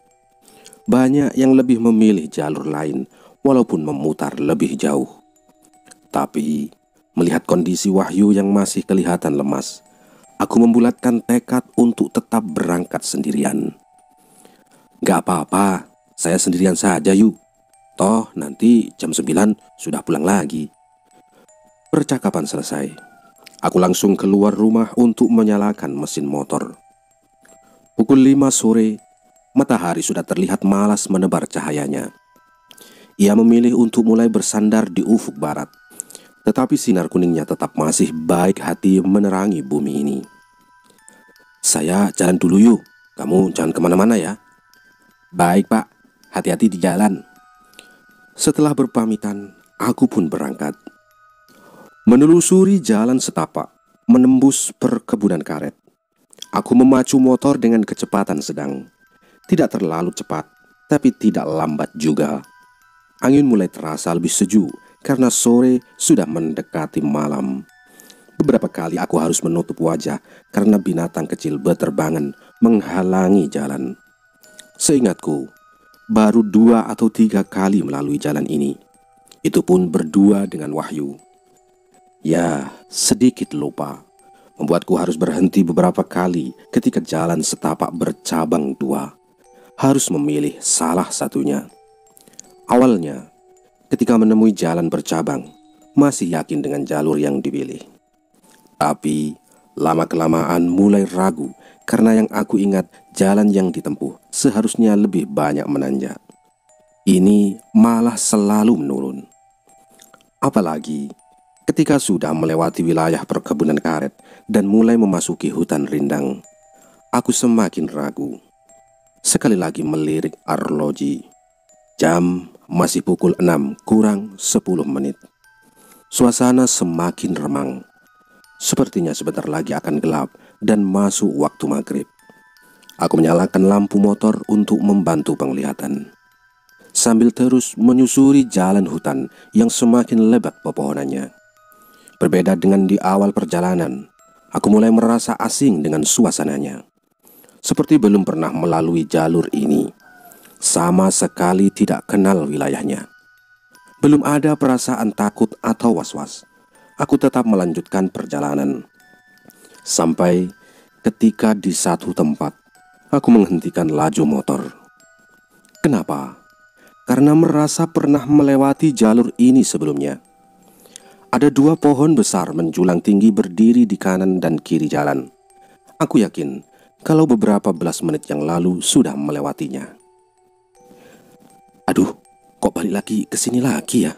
Banyak yang lebih memilih jalur lain walaupun memutar lebih jauh. Tapi melihat kondisi Wahyu yang masih kelihatan lemas, aku membulatkan tekad untuk tetap berangkat sendirian. Gak apa-apa, saya sendirian saja yuk. Toh nanti jam 9 sudah pulang lagi. Percakapan selesai, aku langsung keluar rumah untuk menyalakan mesin motor. Pukul 5 sore, matahari sudah terlihat malas menebar cahayanya. Ia memilih untuk mulai bersandar di ufuk barat, tetapi sinar kuningnya tetap masih baik hati menerangi bumi ini. Saya jalan dulu yuk, kamu jangan kemana-mana ya. Baik Pak, hati-hati di jalan. Setelah berpamitan, aku pun berangkat. Menelusuri jalan setapak, menembus perkebunan karet. Aku memacu motor dengan kecepatan sedang. Tidak terlalu cepat, tapi tidak lambat juga. Angin mulai terasa lebih sejuk karena sore sudah mendekati malam. Beberapa kali aku harus menutup wajah karena binatang kecil berterbangan menghalangi jalan. Seingatku, baru 2 atau 3 kali melalui jalan ini. Itu pun berdua dengan Wahyu. Ya, sedikit lupa, membuatku harus berhenti beberapa kali ketika jalan setapak bercabang 2. Harus memilih salah satunya. Awalnya, ketika menemui jalan bercabang, masih yakin dengan jalur yang dipilih. Tapi, lama-kelamaan mulai ragu karena yang aku ingat jalan yang ditempuh seharusnya lebih banyak menanjak. Ini malah selalu menurun. Apalagi ketika sudah melewati wilayah perkebunan karet dan mulai memasuki hutan rindang, aku semakin ragu. Sekali lagi melirik arloji. Jam masih pukul 6 kurang 10 menit. Suasana semakin remang. Sepertinya sebentar lagi akan gelap dan masuk waktu maghrib. Aku menyalakan lampu motor untuk membantu penglihatan, sambil terus menyusuri jalan hutan yang semakin lebat pepohonannya. Berbeda dengan di awal perjalanan, aku mulai merasa asing dengan suasananya. Seperti belum pernah melalui jalur ini. Sama sekali tidak kenal wilayahnya. Belum ada perasaan takut atau was-was. Aku tetap melanjutkan perjalanan. Sampai ketika di satu tempat, aku menghentikan laju motor. Kenapa? Karena merasa pernah melewati jalur ini sebelumnya. Ada 2 pohon besar menjulang tinggi berdiri di kanan dan kiri jalan. Aku yakin kalau beberapa belas menit yang lalu sudah melewatinya. Aduh, kok balik lagi ke sini lagi ya?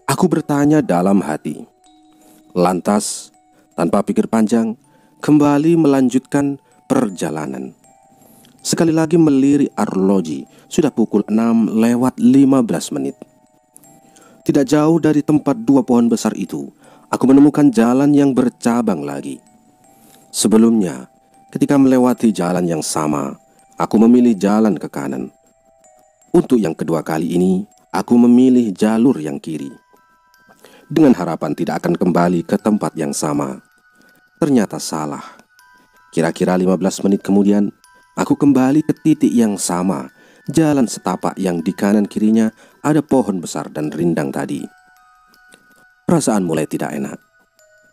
Aku bertanya dalam hati. Lantas, tanpa pikir panjang, kembali melanjutkan perjalanan. Sekali lagi melirik arloji, sudah pukul 6 lewat 15 menit. Tidak jauh dari tempat 2 pohon besar itu, aku menemukan jalan yang bercabang lagi. Sebelumnya, ketika melewati jalan yang sama, aku memilih jalan ke kanan. Untuk yang kedua kali ini, aku memilih jalur yang kiri, dengan harapan tidak akan kembali ke tempat yang sama. Ternyata salah. Kira-kira 15 menit kemudian, aku kembali ke titik yang sama. Jalan setapak yang di kanan kirinya ada pohon besar dan rindang tadi. Perasaan mulai tidak enak.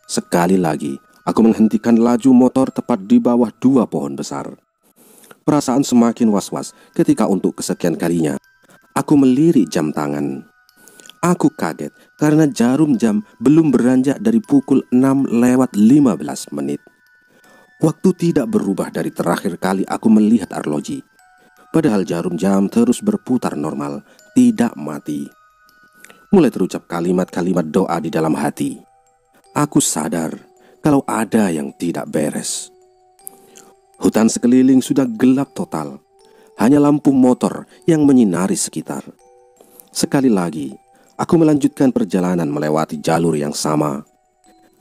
Sekali lagi, aku menghentikan laju motor tepat di bawah 2 pohon besar. Perasaan semakin was-was ketika untuk kesekian kalinya Aku melirik jam tangan. Aku kaget karena jarum jam belum beranjak dari pukul 6:15. Waktu tidak berubah dari terakhir kali aku melihat arloji. Padahal jarum jam terus berputar normal, tidak mati. Mulai terucap kalimat-kalimat doa di dalam hati. Aku sadar kalau ada yang tidak beres. Hutan sekeliling sudah gelap total. Hanya lampu motor yang menyinari sekitar. Sekali lagi, aku melanjutkan perjalanan melewati jalur yang sama.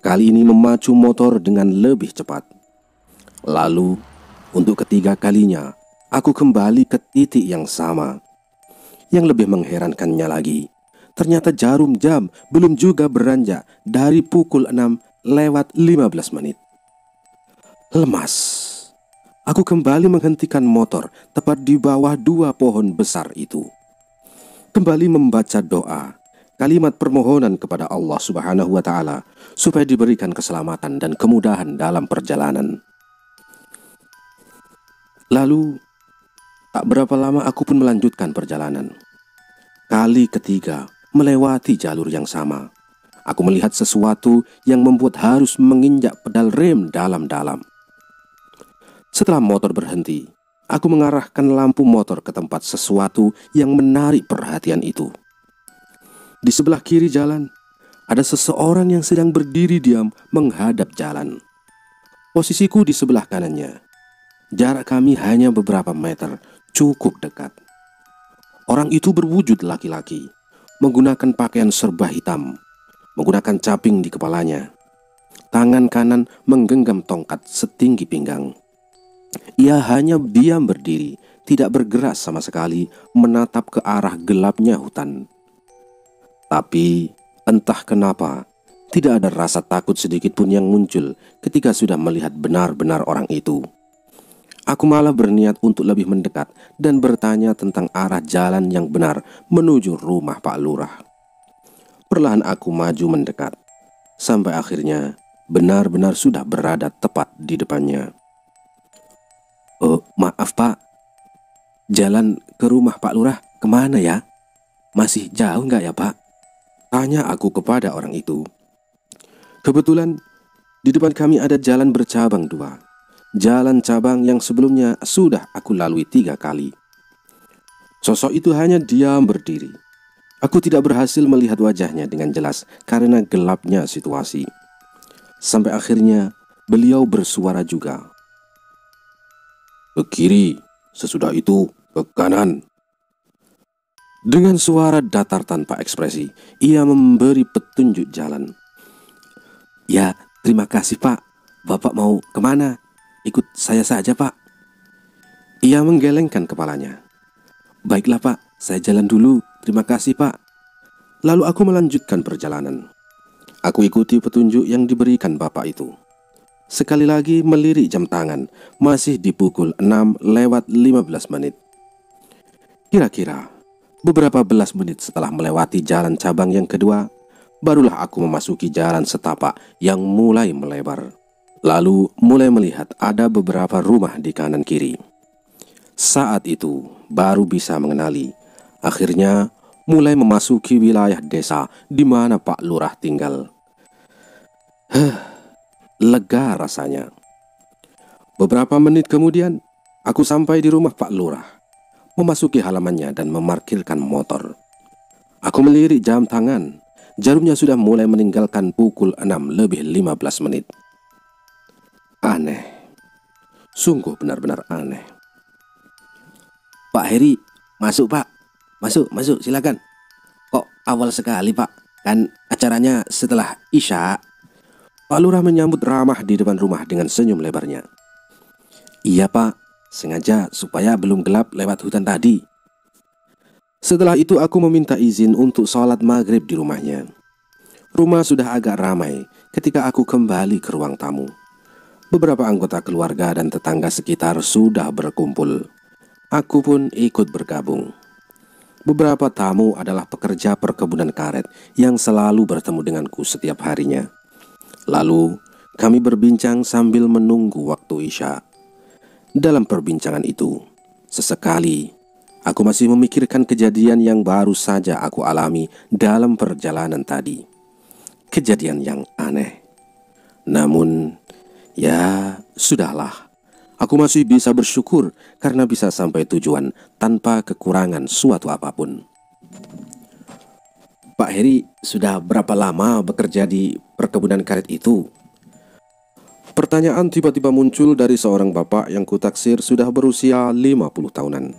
Kali ini memacu motor dengan lebih cepat. Lalu, untuk ketiga kalinya, aku kembali ke titik yang sama. Yang lebih mengherankannya lagi, ternyata jarum jam belum juga beranjak dari pukul 6:15. Lemas. Aku kembali menghentikan motor tepat di bawah 2 pohon besar itu. Kembali membaca doa, kalimat permohonan kepada Allah Subhanahu wa Ta'ala supaya diberikan keselamatan dan kemudahan dalam perjalanan. Lalu, tak berapa lama aku pun melanjutkan perjalanan. Kali ketiga, melewati jalur yang sama. Aku melihat sesuatu yang membuat harus menginjak pedal rem dalam-dalam. Setelah motor berhenti, aku mengarahkan lampu motor ke tempat sesuatu yang menarik perhatian itu. Di sebelah kiri jalan, ada seseorang yang sedang berdiri diam menghadap jalan. Posisiku di sebelah kanannya. Jarak kami hanya beberapa meter, cukup dekat. Orang itu berwujud laki-laki, menggunakan pakaian serba hitam, menggunakan caping di kepalanya. Tangan kanan menggenggam tongkat setinggi pinggang. Ia hanya diam berdiri, tidak bergerak sama sekali, menatap ke arah gelapnya hutan. Tapi entah kenapa, tidak ada rasa takut sedikit pun yang muncul ketika sudah melihat benar-benar orang itu. Aku malah berniat untuk lebih mendekat dan bertanya tentang arah jalan yang benar menuju rumah Pak Lurah. Perlahan aku maju mendekat, sampai akhirnya benar-benar sudah berada tepat di depannya. "Oh, maaf Pak, jalan ke rumah Pak Lurah kemana ya? Masih jauh nggak ya Pak?" Tanya aku kepada orang itu. Kebetulan di depan kami ada jalan bercabang 2. Jalan cabang yang sebelumnya sudah aku lalui 3 kali. Sosok itu hanya diam berdiri. Aku tidak berhasil melihat wajahnya dengan jelas karena gelapnya situasi. Sampai akhirnya beliau bersuara juga. "Ke kiri, sesudah itu ke kanan." Dengan suara datar tanpa ekspresi, ia memberi petunjuk jalan. "Ya, terima kasih Pak. Bapak mau kemana? Ikut saya saja Pak." Ia menggelengkan kepalanya. "Baiklah Pak, saya jalan dulu. Terima kasih Pak." Lalu aku melanjutkan perjalanan. Aku ikuti petunjuk yang diberikan bapak itu. Sekali lagi melirik jam tangan, masih di pukul 6:15. Kira-kira beberapa belas menit setelah melewati jalan cabang yang kedua, barulah aku memasuki jalan setapak yang mulai melebar. Lalu mulai melihat ada beberapa rumah di kanan kiri. Saat itu baru bisa mengenali. Akhirnya mulai memasuki wilayah desa di mana Pak Lurah tinggal. Lega rasanya. Beberapa menit kemudian, aku sampai di rumah Pak Lurah, memasuki halamannya dan memarkirkan motor. Aku melirik jam tangan, jarumnya sudah mulai meninggalkan pukul 6:15. Aneh, sungguh benar-benar aneh. "Pak Heri, masuk Pak, masuk silakan. Kok awal sekali Pak, kan acaranya setelah Isya." Pak Lurah menyambut ramah di depan rumah dengan senyum lebarnya. "Iya Pak, sengaja supaya belum gelap lewat hutan tadi." Setelah itu aku meminta izin untuk sholat maghrib di rumahnya. Rumah sudah agak ramai ketika aku kembali ke ruang tamu. Beberapa anggota keluarga dan tetangga sekitar sudah berkumpul. Aku pun ikut bergabung. Beberapa tamu adalah pekerja perkebunan karet yang selalu bertemu denganku setiap harinya. Lalu kami berbincang sambil menunggu waktu Isya. Dalam perbincangan itu, sesekali Aku masih memikirkan kejadian yang baru saja aku alami dalam perjalanan tadi. Kejadian yang aneh. Namun, ya sudahlah. Aku masih bisa bersyukur karena bisa sampai tujuan tanpa kekurangan suatu apapun. Pak Heri sudah berapa lama bekerja di perkebunan karet itu? Pertanyaan tiba-tiba muncul dari seorang bapak yang kutaksir sudah berusia 50 tahunan.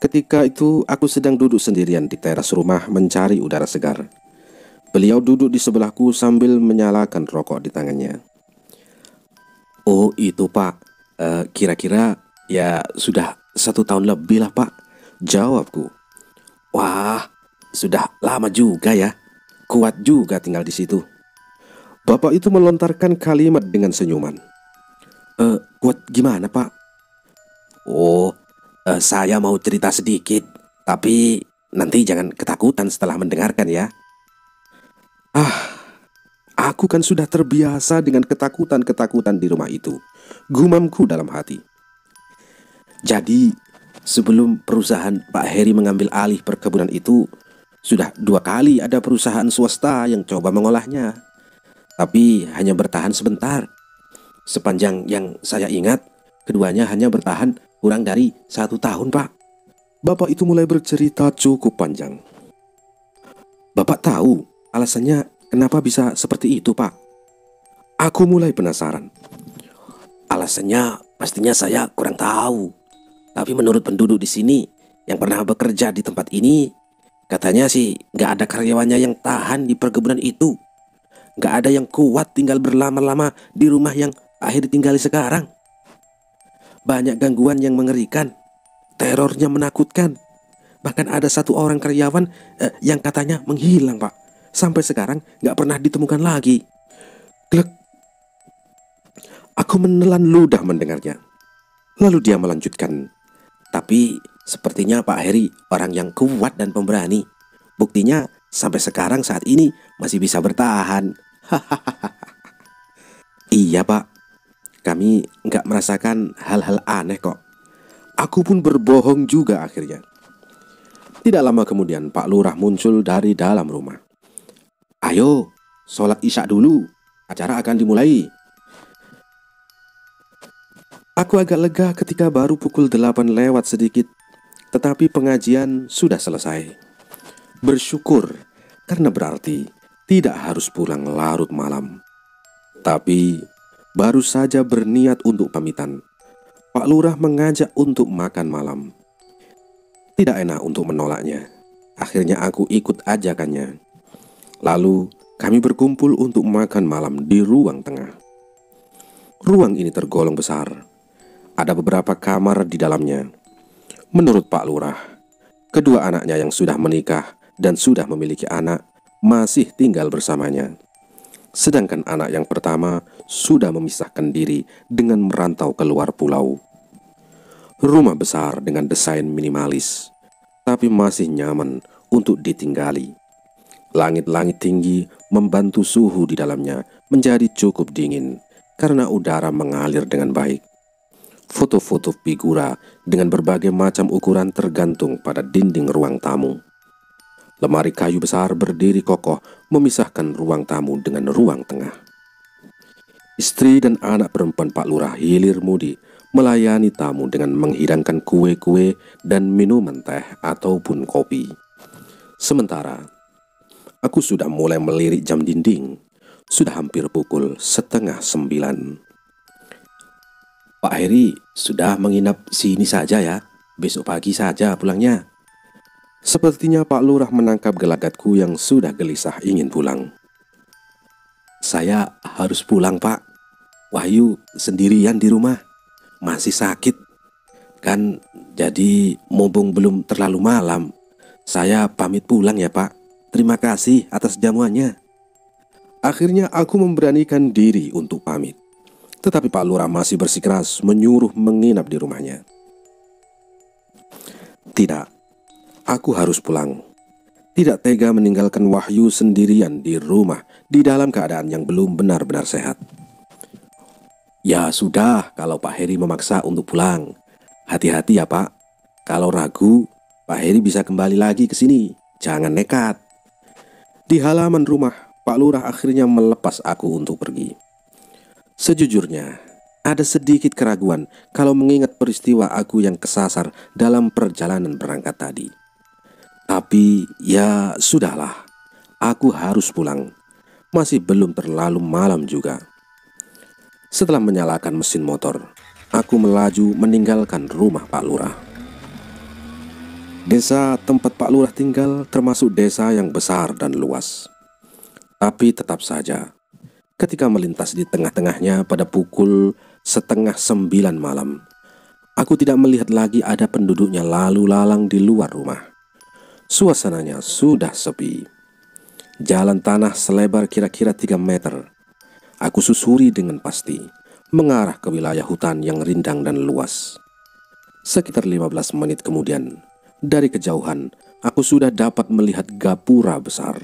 Ketika itu aku sedang duduk sendirian di teras rumah mencari udara segar. Beliau duduk di sebelahku sambil menyalakan rokok di tangannya. Oh itu Pak, kira-kira ya sudah 1 tahun lebih lah Pak, Jawabku. Wah, sudah lama juga ya, kuat juga tinggal di situ. Bapak itu melontarkan kalimat dengan senyuman. Kuat gimana Pak? Oh, saya mau cerita sedikit, tapi nanti jangan ketakutan setelah mendengarkan ya. Aku kan sudah terbiasa dengan ketakutan-ketakutan di rumah itu, gumamku dalam hati. Jadi, sebelum perusahaan Pak Heri mengambil alih perkebunan itu, sudah 2 kali ada perusahaan swasta yang coba mengolahnya. Tapi hanya bertahan sebentar. Sepanjang yang saya ingat, keduanya hanya bertahan kurang dari 1 tahun Pak. Bapak itu mulai bercerita cukup panjang. Bapak tahu alasannya kenapa bisa seperti itu Pak? Aku mulai penasaran. Alasannya pastinya saya kurang tahu. Tapi menurut penduduk di sini yang pernah bekerja di tempat ini, katanya sih nggak ada karyawannya yang tahan di perkebunan itu. Nggak ada yang kuat tinggal berlama-lama di rumah yang akhir ditinggali sekarang. Banyak gangguan yang mengerikan, terornya menakutkan. Bahkan ada 1 orang karyawan yang katanya menghilang Pak. Sampai sekarang nggak pernah ditemukan lagi. Glek. Aku menelan ludah mendengarnya. Lalu dia melanjutkan. Tapi sepertinya Pak Heri orang yang kuat dan pemberani. Buktinya sampai sekarang saat ini masih bisa bertahan. Iya Pak, kami nggak merasakan hal-hal aneh kok. Aku pun berbohong juga akhirnya. Tidak lama kemudian Pak Lurah muncul dari dalam rumah. Ayo, sholat isya dulu. Acara akan dimulai. Aku agak lega ketika baru pukul 8 lewat sedikit, tetapi pengajian sudah selesai. Bersyukur karena berarti tidak harus pulang larut malam. Tapi baru saja berniat untuk pamitan, Pak Lurah mengajak untuk makan malam. Tidak enak untuk menolaknya. Akhirnya aku ikut ajakannya. Lalu kami berkumpul untuk makan malam di ruang tengah. Ruang ini tergolong besar. Ada beberapa kamar di dalamnya. Menurut Pak Lurah, kedua anaknya yang sudah menikah dan sudah memiliki anak masih tinggal bersamanya. Sedangkan anak yang pertama sudah memisahkan diri dengan merantau keluar pulau. Rumah besar dengan desain minimalis, tapi masih nyaman untuk ditinggali. Langit-langit tinggi membantu suhu di dalamnya menjadi cukup dingin karena udara mengalir dengan baik. Foto-foto figura dengan berbagai macam ukuran tergantung pada dinding ruang tamu. Lemari kayu besar berdiri kokoh memisahkan ruang tamu dengan ruang tengah. Istri dan anak perempuan Pak Lurah hilir mudik melayani tamu dengan menghidangkan kue-kue dan minuman teh ataupun kopi. Sementara aku sudah mulai melirik jam dinding. Sudah hampir pukul 8:30. Pak Heri sudah menginap sini saja ya. Besok pagi saja pulangnya. Sepertinya Pak Lurah menangkap gelagatku yang sudah gelisah ingin pulang. Saya harus pulang Pak. Wahyu sendirian di rumah. Masih sakit. Kan jadi mumpung belum terlalu malam, saya pamit pulang ya Pak. Terima kasih atas jamuannya. Akhirnya aku memberanikan diri untuk pamit. Tetapi Pak Lurah masih bersikeras menyuruh menginap di rumahnya. Tidak, aku harus pulang. Tidak tega meninggalkan Wahyu sendirian di rumah di dalam keadaan yang belum benar-benar sehat. Ya sudah, kalau Pak Heri memaksa untuk pulang. Hati-hati ya Pak. Kalau ragu, Pak Heri bisa kembali lagi ke sini. Jangan nekat. Di halaman rumah, Pak Lurah akhirnya melepas aku untuk pergi. Sejujurnya, ada sedikit keraguan kalau mengingat peristiwa aku yang kesasar dalam perjalanan berangkat tadi. Tapi ya sudahlah, aku harus pulang. Masih belum terlalu malam juga. Setelah menyalakan mesin motor, aku melaju meninggalkan rumah Pak Lurah. Desa tempat Pak Lurah tinggal termasuk desa yang besar dan luas. Tapi tetap saja, ketika melintas di tengah-tengahnya pada pukul 8:30 malam, aku tidak melihat lagi ada penduduknya lalu lalang di luar rumah. Suasananya sudah sepi. Jalan tanah selebar kira-kira 3 meter. Aku susuri dengan pasti, mengarah ke wilayah hutan yang rindang dan luas. Sekitar 15 menit kemudian, dari kejauhan, aku sudah dapat melihat gapura besar.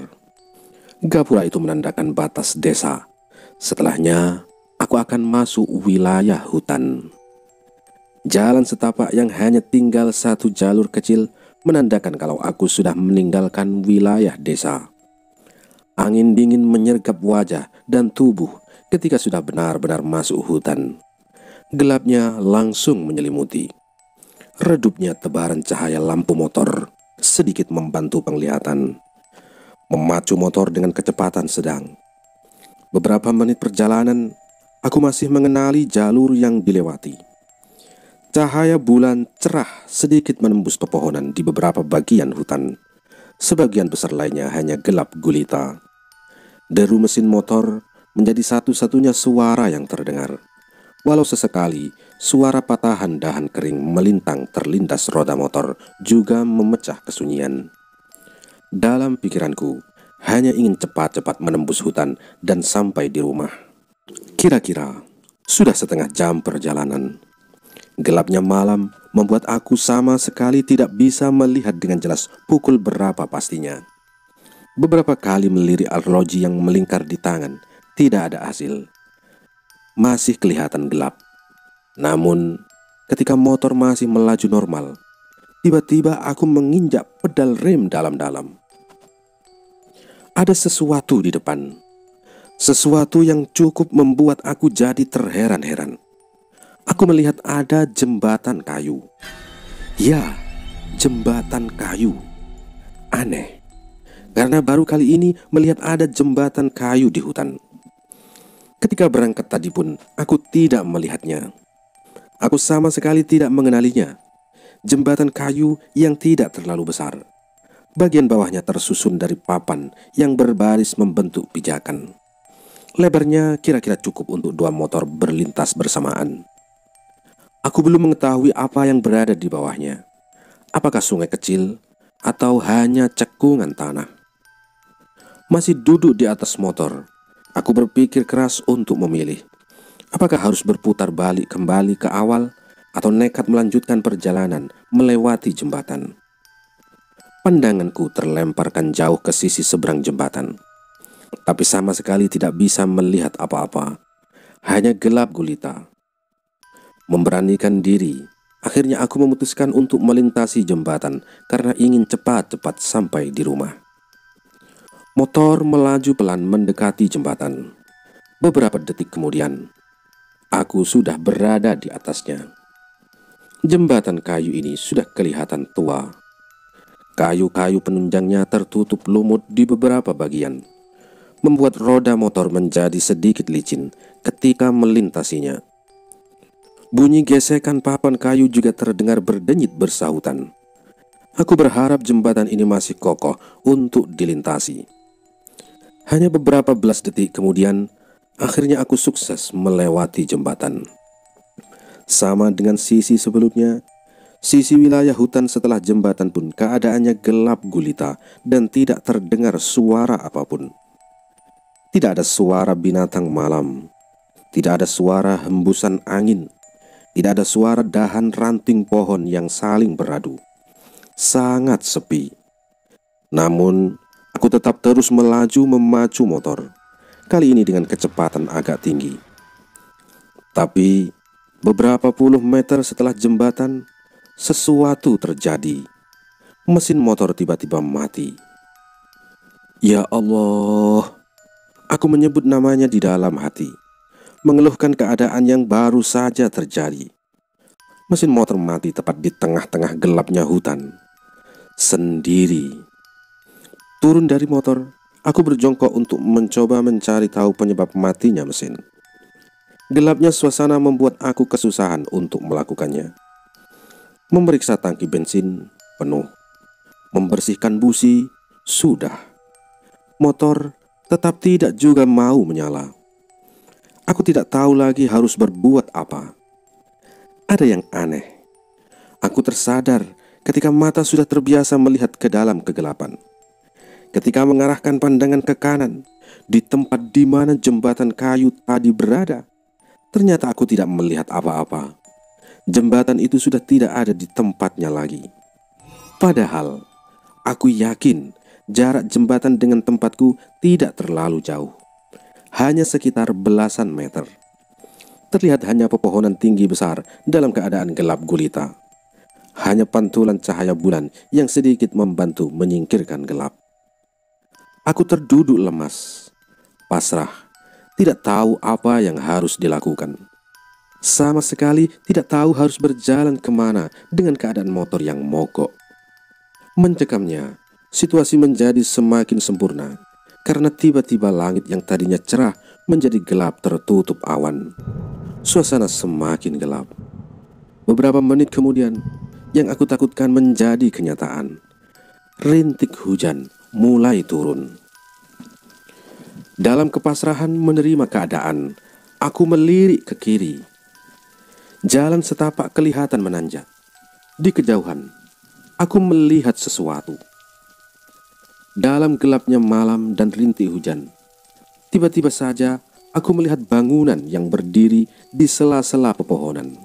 Gapura itu menandakan batas desa. Setelahnya, aku akan masuk wilayah hutan. Jalan setapak yang hanya tinggal satu jalur kecil menandakan kalau aku sudah meninggalkan wilayah desa. Angin dingin menyergap wajah dan tubuh ketika sudah benar-benar masuk hutan. Gelapnya langsung menyelimuti. Redupnya tebaran cahaya lampu motor sedikit membantu penglihatan. Memacu motor dengan kecepatan sedang. Beberapa menit perjalanan, aku masih mengenali jalur yang dilewati. Cahaya bulan cerah sedikit menembus pepohonan di beberapa bagian hutan. Sebagian besar lainnya hanya gelap gulita. Deru mesin motor menjadi satu-satunya suara yang terdengar. Walau sesekali suara patahan dahan kering melintang terlindas roda motor juga memecah kesunyian. Dalam pikiranku, hanya ingin cepat-cepat menembus hutan dan sampai di rumah. Kira-kira sudah setengah jam perjalanan. Gelapnya malam membuat aku sama sekali tidak bisa melihat dengan jelas pukul berapa pastinya. Beberapa kali melirik arloji yang melingkar di tangan, tidak ada hasil. Masih kelihatan gelap. Namun, ketika motor masih melaju normal, tiba-tiba aku menginjak pedal rem dalam-dalam. Ada sesuatu di depan. Sesuatu yang cukup membuat aku jadi terheran-heran. Aku melihat ada jembatan kayu. Ya, jembatan kayu. Aneh, karena baru kali ini melihat ada jembatan kayu di hutan. Ketika berangkat tadi pun, aku tidak melihatnya. Aku sama sekali tidak mengenalinya. Jembatan kayu yang tidak terlalu besar. Bagian bawahnya tersusun dari papan yang berbaris membentuk pijakan. Lebarnya kira-kira cukup untuk 2 motor berlintas bersamaan. Aku belum mengetahui apa yang berada di bawahnya. Apakah sungai kecil atau hanya cekungan tanah? Masih duduk di atas motor, aku berpikir keras untuk memilih. Apakah harus berputar balik kembali ke awal atau nekat melanjutkan perjalanan melewati jembatan? Pandanganku terlemparkan jauh ke sisi seberang jembatan. Tapi sama sekali tidak bisa melihat apa-apa. Hanya gelap gulita. Memberanikan diri, akhirnya aku memutuskan untuk melintasi jembatan karena ingin cepat-cepat sampai di rumah. Motor melaju pelan mendekati jembatan. Beberapa detik kemudian, aku sudah berada di atasnya. Jembatan kayu ini sudah kelihatan tua. Kayu-kayu penunjangnya tertutup lumut di beberapa bagian, membuat roda motor menjadi sedikit licin ketika melintasinya. Bunyi gesekan papan kayu juga terdengar berdenyit bersahutan. Aku berharap jembatan ini masih kokoh untuk dilintasi. Hanya beberapa belas detik kemudian, akhirnya aku sukses melewati jembatan. Sama dengan sisi sebelumnya, sisi wilayah hutan setelah jembatan pun keadaannya gelap gulita dan tidak terdengar suara apapun. Tidak ada suara binatang malam, tidak ada suara hembusan angin, tidak ada suara dahan ranting pohon yang saling beradu. Sangat sepi. Namun, aku tetap terus melaju memacu motor, kali ini dengan kecepatan agak tinggi. Tapi, beberapa puluh meter setelah jembatan, sesuatu terjadi. Mesin motor tiba-tiba mati. Ya Allah, aku menyebut namanya di dalam hati, mengeluhkan keadaan yang baru saja terjadi. Mesin motor mati tepat di tengah-tengah gelapnya hutan. Sendiri. Turun dari motor, aku berjongkok untuk mencoba mencari tahu penyebab matinya mesin. Gelapnya suasana membuat aku kesusahan untuk melakukannya. Memeriksa tangki bensin penuh, membersihkan busi sudah. Motor tetap tidak juga mau menyala. Aku tidak tahu lagi harus berbuat apa. Ada yang aneh. Aku tersadar ketika mata sudah terbiasa melihat ke dalam kegelapan. Ketika mengarahkan pandangan ke kanan, di tempat di mana jembatan kayu tadi berada, ternyata aku tidak melihat apa-apa. Jembatan itu sudah tidak ada di tempatnya lagi. Padahal, aku yakin jarak jembatan dengan tempatku tidak terlalu jauh. Hanya sekitar belasan meter. Terlihat hanya pepohonan tinggi besar dalam keadaan gelap gulita. Hanya pantulan cahaya bulan yang sedikit membantu menyingkirkan gelap. Aku terduduk lemas, pasrah, tidak tahu apa yang harus dilakukan. Sama sekali tidak tahu harus berjalan kemana dengan keadaan motor yang mogok. Mencekamnya, situasi menjadi semakin sempurna karena tiba-tiba langit yang tadinya cerah menjadi gelap tertutup awan. Suasana semakin gelap. Beberapa menit kemudian, yang aku takutkan menjadi kenyataan. Rintik hujan mulai turun. Dalam kepasrahan menerima keadaan, aku melirik ke kiri. Jalan setapak kelihatan menanjak. Di kejauhan, aku melihat sesuatu. Dalam gelapnya malam dan rintik hujan, tiba-tiba saja aku melihat bangunan yang berdiri di sela-sela pepohonan.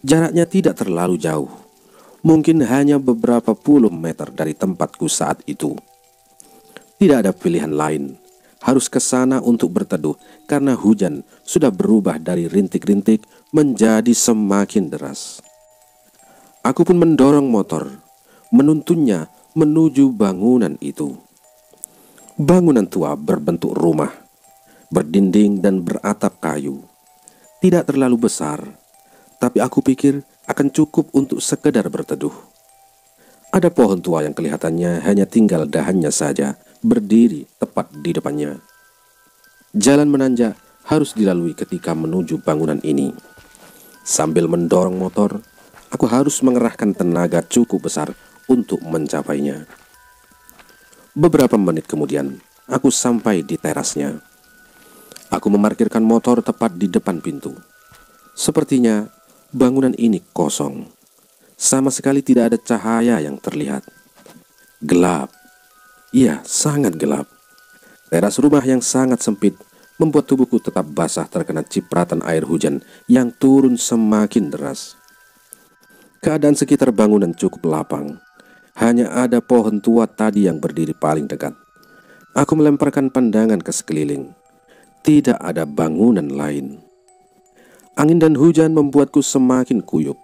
Jaraknya tidak terlalu jauh, mungkin hanya beberapa puluh meter dari tempatku saat itu. Tidak ada pilihan lain, harus ke sana untuk berteduh karena hujan sudah berubah dari rintik-rintik menjadi semakin deras. Aku pun mendorong motor, menuntunnya menuju bangunan itu. Bangunan tua berbentuk rumah, berdinding dan beratap kayu. Tidak terlalu besar, tapi aku pikir akan cukup untuk sekedar berteduh. Ada pohon tua yang kelihatannya hanya tinggal dahannya saja berdiri tepat di depannya. Jalan menanjak harus dilalui ketika menuju bangunan ini. Sambil mendorong motor, aku harus mengerahkan tenaga cukup besar untuk mencapainya. Beberapa menit kemudian, aku sampai di terasnya. Aku memarkirkan motor tepat di depan pintu. Sepertinya bangunan ini kosong. Sama sekali tidak ada cahaya yang terlihat. Gelap. Iya, sangat gelap. Teras rumah yang sangat sempit membuat tubuhku tetap basah terkena cipratan air hujan yang turun semakin deras. Keadaan sekitar bangunan cukup lapang. Hanya ada pohon tua tadi yang berdiri paling dekat. Aku melemparkan pandangan ke sekeliling. Tidak ada bangunan lain. Angin dan hujan membuatku semakin kuyup.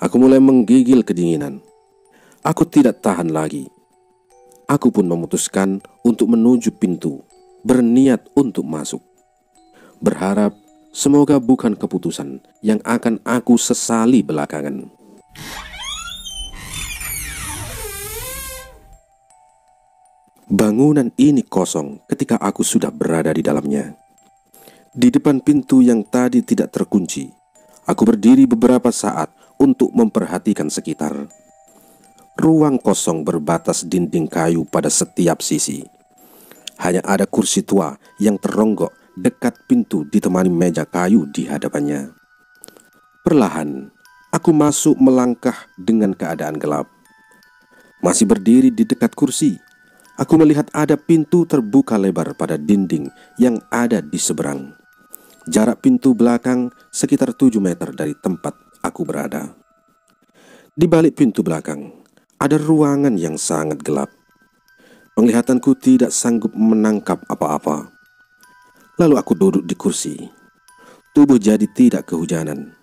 Aku mulai menggigil kedinginan. Aku tidak tahan lagi. Aku pun memutuskan untuk menuju pintu, berniat untuk masuk. Berharap semoga bukan keputusan yang akan aku sesali belakangan. Bangunan ini kosong ketika aku sudah berada di dalamnya. Di depan pintu yang tadi tidak terkunci, aku berdiri beberapa saat untuk memperhatikan sekitar. Ruang kosong berbatas dinding kayu pada setiap sisi. Hanya ada kursi tua yang teronggok dekat pintu ditemani meja kayu di hadapannya. Perlahan, aku masuk melangkah dengan keadaan gelap. Masih berdiri di dekat kursi, aku melihat ada pintu terbuka lebar pada dinding yang ada di seberang. Jarak pintu belakang sekitar 7 meter dari tempat aku berada. Di balik pintu belakang, ada ruangan yang sangat gelap. Penglihatanku tidak sanggup menangkap apa-apa. Lalu aku duduk di kursi. Tubuh jadi tidak kehujanan.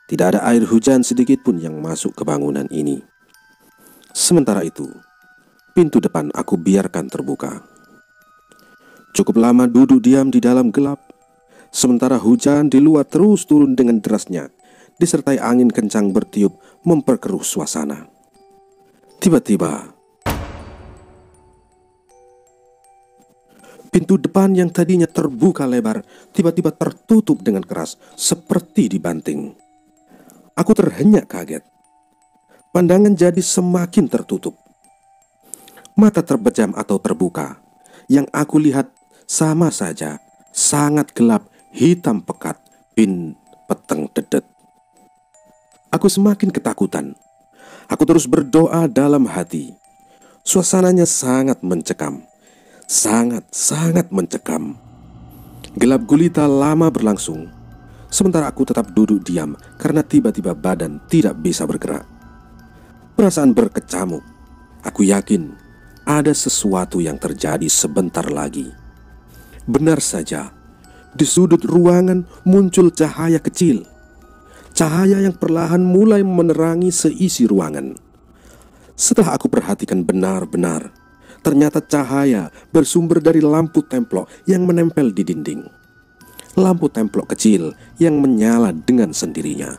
Tidak ada air hujan sedikit pun yang masuk ke bangunan ini. Sementara itu, pintu depan aku biarkan terbuka. Cukup lama duduk diam di dalam gelap, sementara hujan di luar terus turun dengan derasnya, disertai angin kencang bertiup memperkeruh suasana. Tiba-tiba, pintu depan yang tadinya terbuka lebar tiba-tiba tertutup dengan keras seperti dibanting. Aku terhenyak kaget. Pandangan jadi semakin tertutup. Mata terpejam atau terbuka. Yang aku lihat sama saja, sangat gelap, hitam pekat, bin peteng dedet. Aku semakin ketakutan. Aku terus berdoa dalam hati. Suasananya sangat mencekam. Sangat mencekam. Gelap gulita lama berlangsung. Sementara aku tetap duduk diam karena tiba-tiba badan tidak bisa bergerak. Perasaan berkecamuk. Aku yakin ada sesuatu yang terjadi sebentar lagi. Benar saja, di sudut ruangan muncul cahaya kecil. Cahaya yang perlahan mulai menerangi seisi ruangan. Setelah aku perhatikan benar-benar, ternyata cahaya bersumber dari lampu templok yang menempel di dinding. Lampu templok kecil yang menyala dengan sendirinya.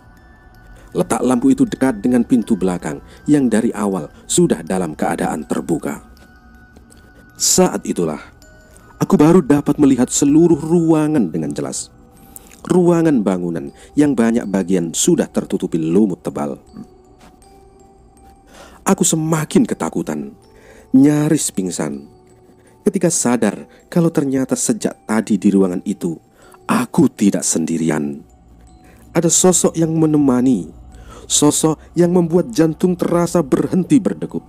Letak lampu itu dekat dengan pintu belakang yang dari awal sudah dalam keadaan terbuka. Saat itulah, aku baru dapat melihat seluruh ruangan dengan jelas. Ruangan bangunan yang banyak bagian sudah tertutupi lumut tebal. Aku semakin ketakutan, nyaris pingsan, ketika sadar kalau ternyata sejak tadi di ruangan itu, aku tidak sendirian. Ada sosok yang menemani, sosok yang membuat jantung terasa berhenti berdegup.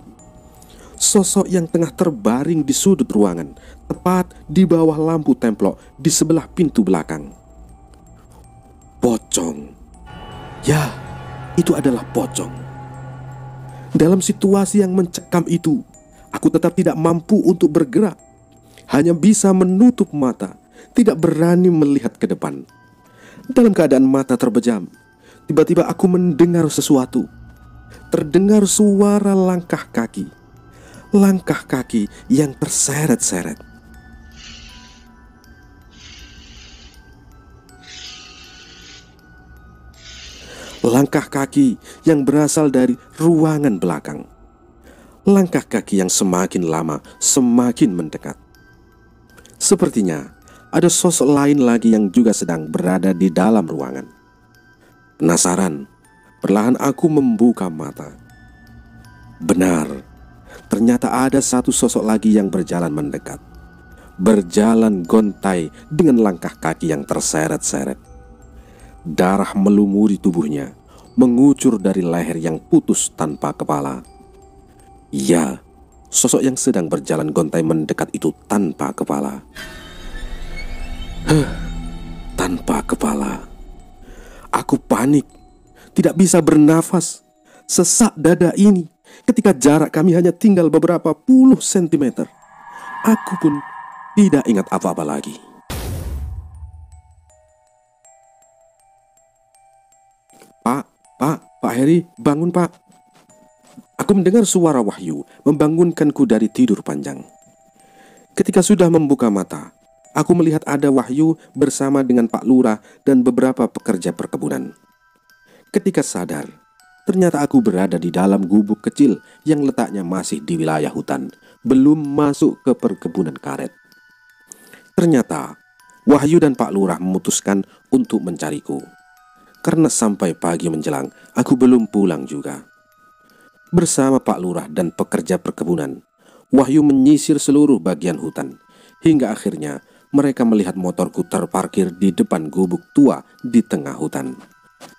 Sosok yang tengah terbaring di sudut ruangan, tepat di bawah lampu templok di sebelah pintu belakang. Pocong. Ya, itu adalah pocong. Dalam situasi yang mencekam itu, aku tetap tidak mampu untuk bergerak. Hanya bisa menutup mata, tidak berani melihat ke depan. Dalam keadaan mata terbejam, tiba-tiba aku mendengar sesuatu. Terdengar suara langkah kaki. Langkah kaki yang terseret-seret. Langkah kaki yang berasal dari ruangan belakang. Langkah kaki yang semakin lama semakin mendekat. Sepertinya ada sosok lain lagi yang juga sedang berada di dalam ruangan. Penasaran, perlahan aku membuka mata. Benar, ternyata ada satu sosok lagi yang berjalan mendekat. Berjalan gontai dengan langkah kaki yang terseret-seret. Darah melumuri tubuhnya, mengucur dari leher yang putus tanpa kepala. Ya, sosok yang sedang berjalan gontai mendekat itu tanpa kepala. Tanpa kepala. Aku panik, tidak bisa bernafas. Sesak dada ini ketika jarak kami hanya tinggal beberapa puluh sentimeter. Aku pun tidak ingat apa-apa lagi. Pak Heri, bangun Pak. Aku mendengar suara Wahyu membangunkanku dari tidur panjang. Ketika sudah membuka mata, aku melihat ada Wahyu bersama dengan Pak Lurah dan beberapa pekerja perkebunan. Ketika sadar, ternyata aku berada di dalam gubuk kecil yang letaknya masih di wilayah hutan, belum masuk ke perkebunan karet. Ternyata Wahyu dan Pak Lurah memutuskan untuk mencariku, karena sampai pagi menjelang aku belum pulang juga. Bersama Pak Lurah dan pekerja perkebunan, Wahyu menyisir seluruh bagian hutan, hingga akhirnya mereka melihat motorku terparkir di depan gubuk tua di tengah hutan.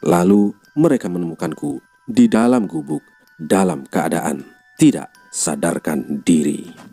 Lalu mereka menemukanku di dalam gubuk dalam keadaan tidak sadarkan diri.